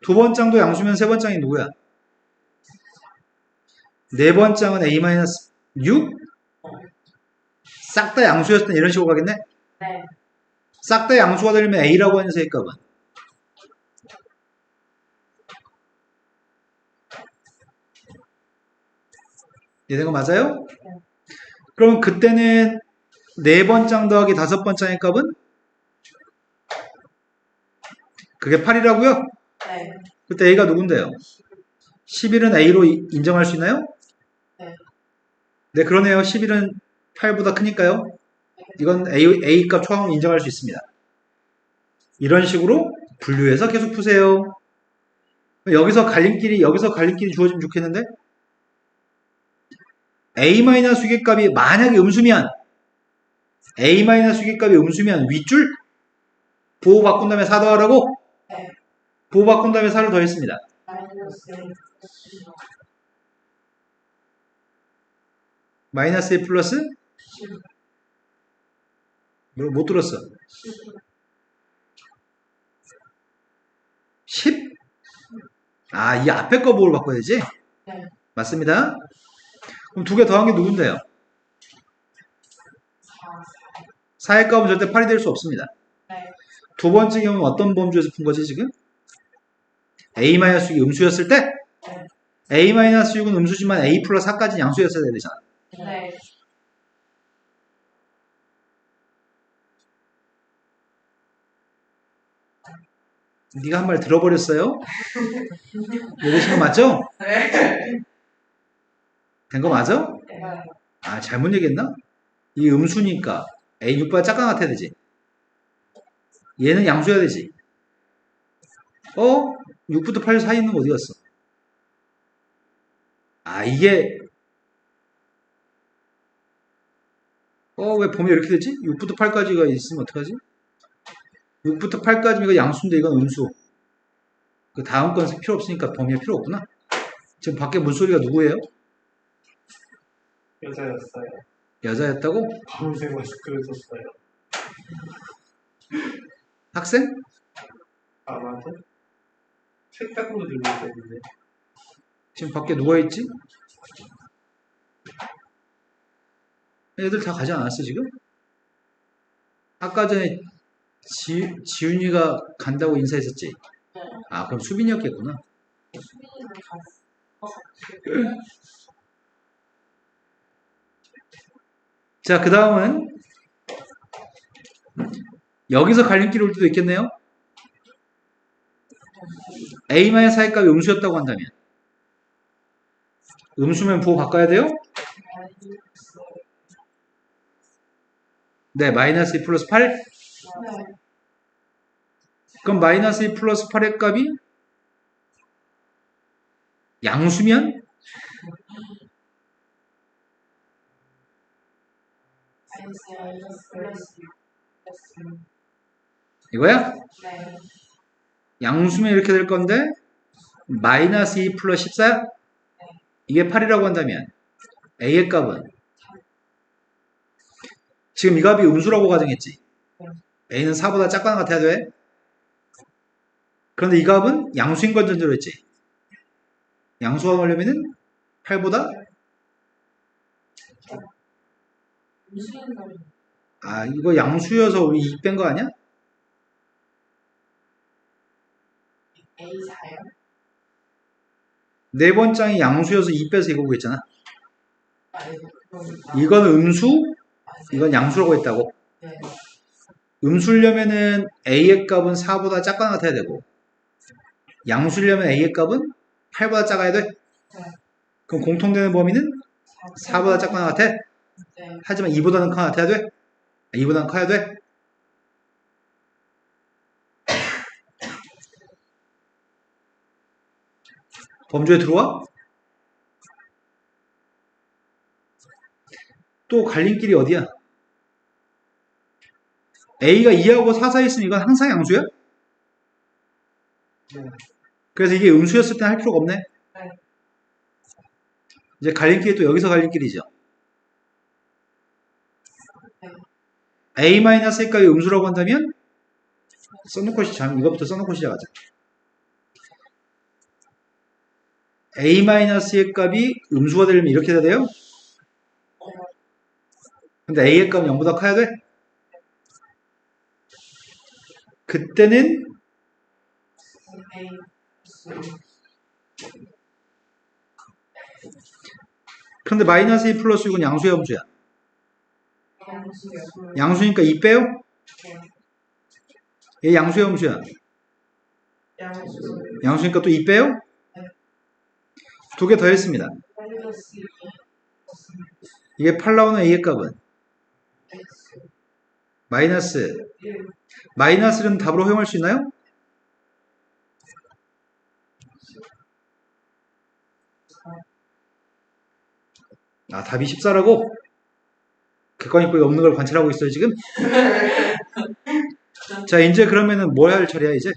두 번장도 양수면 세 번장이 누구야? 네 번장은 a-6? 싹 다 양수였을 때 이런 식으로 가겠네? 네. 싹 다 양수가 되려면 a라고 하는 녀석의 값은? 이해된 거 맞아요? 그러면 그때는 네 번장 더하기 다섯 번장의 값은? 그게 8이라고요? 네. 그때 a가 누군데요? 11은 a로 인정할 수 있나요? 네. 네, 그러네요. 11은 8보다 크니까요. 이건 a 값 초항으로 인정할 수 있습니다. 이런 식으로 분류해서 계속 푸세요. 여기서 갈림길이 주어지면 좋겠는데? a-수기값이 만약에 음수면 a-수기값이 음수면 윗줄 보호 바꾼 다음에 4 더하라고? 네. 보호 바꾼 다음에 4를 더했습니다. 마이너스 1 플러스? 못 들었어. 10? 아, 이 앞에 거 보호를 바꿔야 되지? 네. 맞습니다. 그럼 두 개 더한 게 누군데요? 4의 값은 절대 8이 될 수 없습니다. 네. 두 번째 경우는 어떤 범주에서 푼 거지, 지금? a-6이 음수였을 때? 네. a-6은 음수지만 a 플러스 4까지는 양수였어야 되잖아. 네. 네가 한 말 들어버렸어요? 이해되신 거 맞죠? 네. 된 거 맞아? 네. 아, 잘못 얘기했나? 이 음수니까 a 6보다 작가 같아야 되지. 얘는 양수여야 되지. 6부터 8 사이 있는 거 어디 갔어? 아, 이게 왜 범위 이렇게 되지? 6부터 8까지가 있으면 어떡하지? 6부터 8까지면 이거 양수인데 이건 음수. 그 다음 건 필요 없으니까 범위가 필요 없구나. 지금 밖에 문소리가 누구예요? 여자였어요. 여자였다고? 검은색 마스크를 썼어요. 학생? 아마도 책상으로 들고 있었는데 지금 밖에 누가 있지? 애들 다 가지 않았어 지금? 아까 전에 지훈이가 간다고 인사했었지? 네. 아, 그럼 수빈이었겠구나. 수빈이는 갔어. 자, 그 다음은 여기서 갈림길이 올 때도 있겠네요. A-4의 값이 음수였다고 한다면 음수면 부호 바꿔야 돼요? 네, 마이너스 2 플러스 8. 네. 그럼 마이너스 2 플러스 8의 값이 양수면 이거야? 네. 양수면 이렇게 될 건데 마이너스 2 플러스 14? 이게 8이라고 한다면 A의 값은 지금 이 값이 음수라고 가정했지? A는 4보다 작거나 같아야 돼. 그런데 이 값은 양수인 건 전제로 했지? 양수가 나오려면은 8보다 아 이거 양수여서 우리 2 뺀 거 아니야? A4요? 네 번장이 양수여서 2 빼서 이거 보겠잖아. 그건 이건 음수, 이건 양수라고 했다고. 네. 음수려면은 A의 값은 4보다 작거나 같아야 되고 양수려면 A의 값은 8보다 작아야 돼. 그럼 공통되는 범위는 4보다 작거나 같아. 네. 하지만 2보다는 커나 같아야 돼. 2보다는 커야 돼. 범주에 들어와? 또 갈림길이 어디야? A가 2하고 4 사이에 있으면 이건 항상 양수야? 그래서 이게 음수였을 땐 할 필요가 없네. 네. 이제 갈림길이 또 여기서 갈림길이죠. A-의 값이 음수라고 한다면 써놓고 이것부터 써놓고 시작하자. A-의 값이 음수가 되려면 이렇게 돼야 돼요? 근데 A의 값은 0보다 커야 돼? 그때는 그런데 마이너스 2 플러스 6은 양수야 음수야? 양수니까 2 빼요? 얘 양수야 음수야? 양수니까 또 2 빼요? 두 개 더 했습니다. 이게 8 나오는 A의 값은 마이너스는 답으로 허용할 수 있나요? 아, 답이 14라고? 객관 입구에 없는 걸 관찰하고 있어요, 지금? 자, 이제 그러면은 뭐 할 처리야, 이제?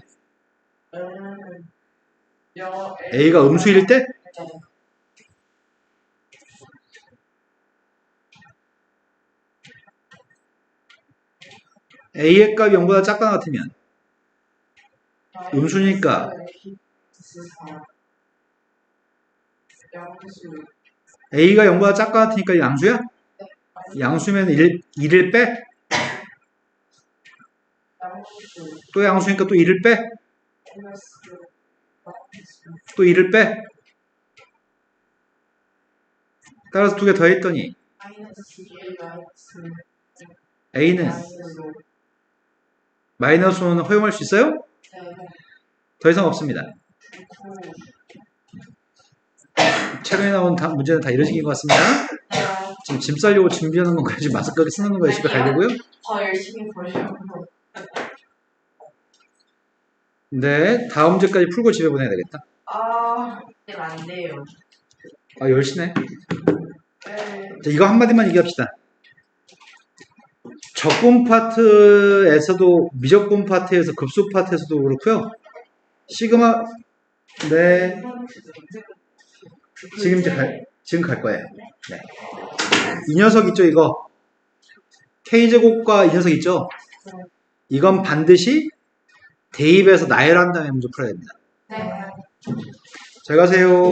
A가 음수일 때? A의 값이 0보다 작거나 같으면 음수니까 A가 0보다 작거나 같으니까 양수야? 양수면 1을 빼? 또 양수니까 또 1을 빼? 또 1을 빼? 따라서 두 개 더 했더니 A는 마이너스 5는 허용할 수 있어요? 더 이상 없습니다. 최근에 나온 문제는 다 이런 식인 것 같습니다. 지금 짐 싸려고 준비하는 건가요? 지금 마스크하게 쓰는 건가요? 집에 가려고요? 더 열심히 보려고. 네, 다음 주까지 풀고 집에 보내야 되겠다. 안 돼요. 아, 10시네. 네. 자, 이거 한마디만 얘기합시다. 적분 파트에서도, 미적분 파트에서, 급수 파트에서도 그렇고요. 시그마, 네, 지금 갈 거예요. 네. 이 녀석 있죠, 이거? K제곱과 이 녀석 있죠? 이건 반드시 대입해서 나열한 다음에 문제 풀어야 됩니다. 네. 잘 가세요.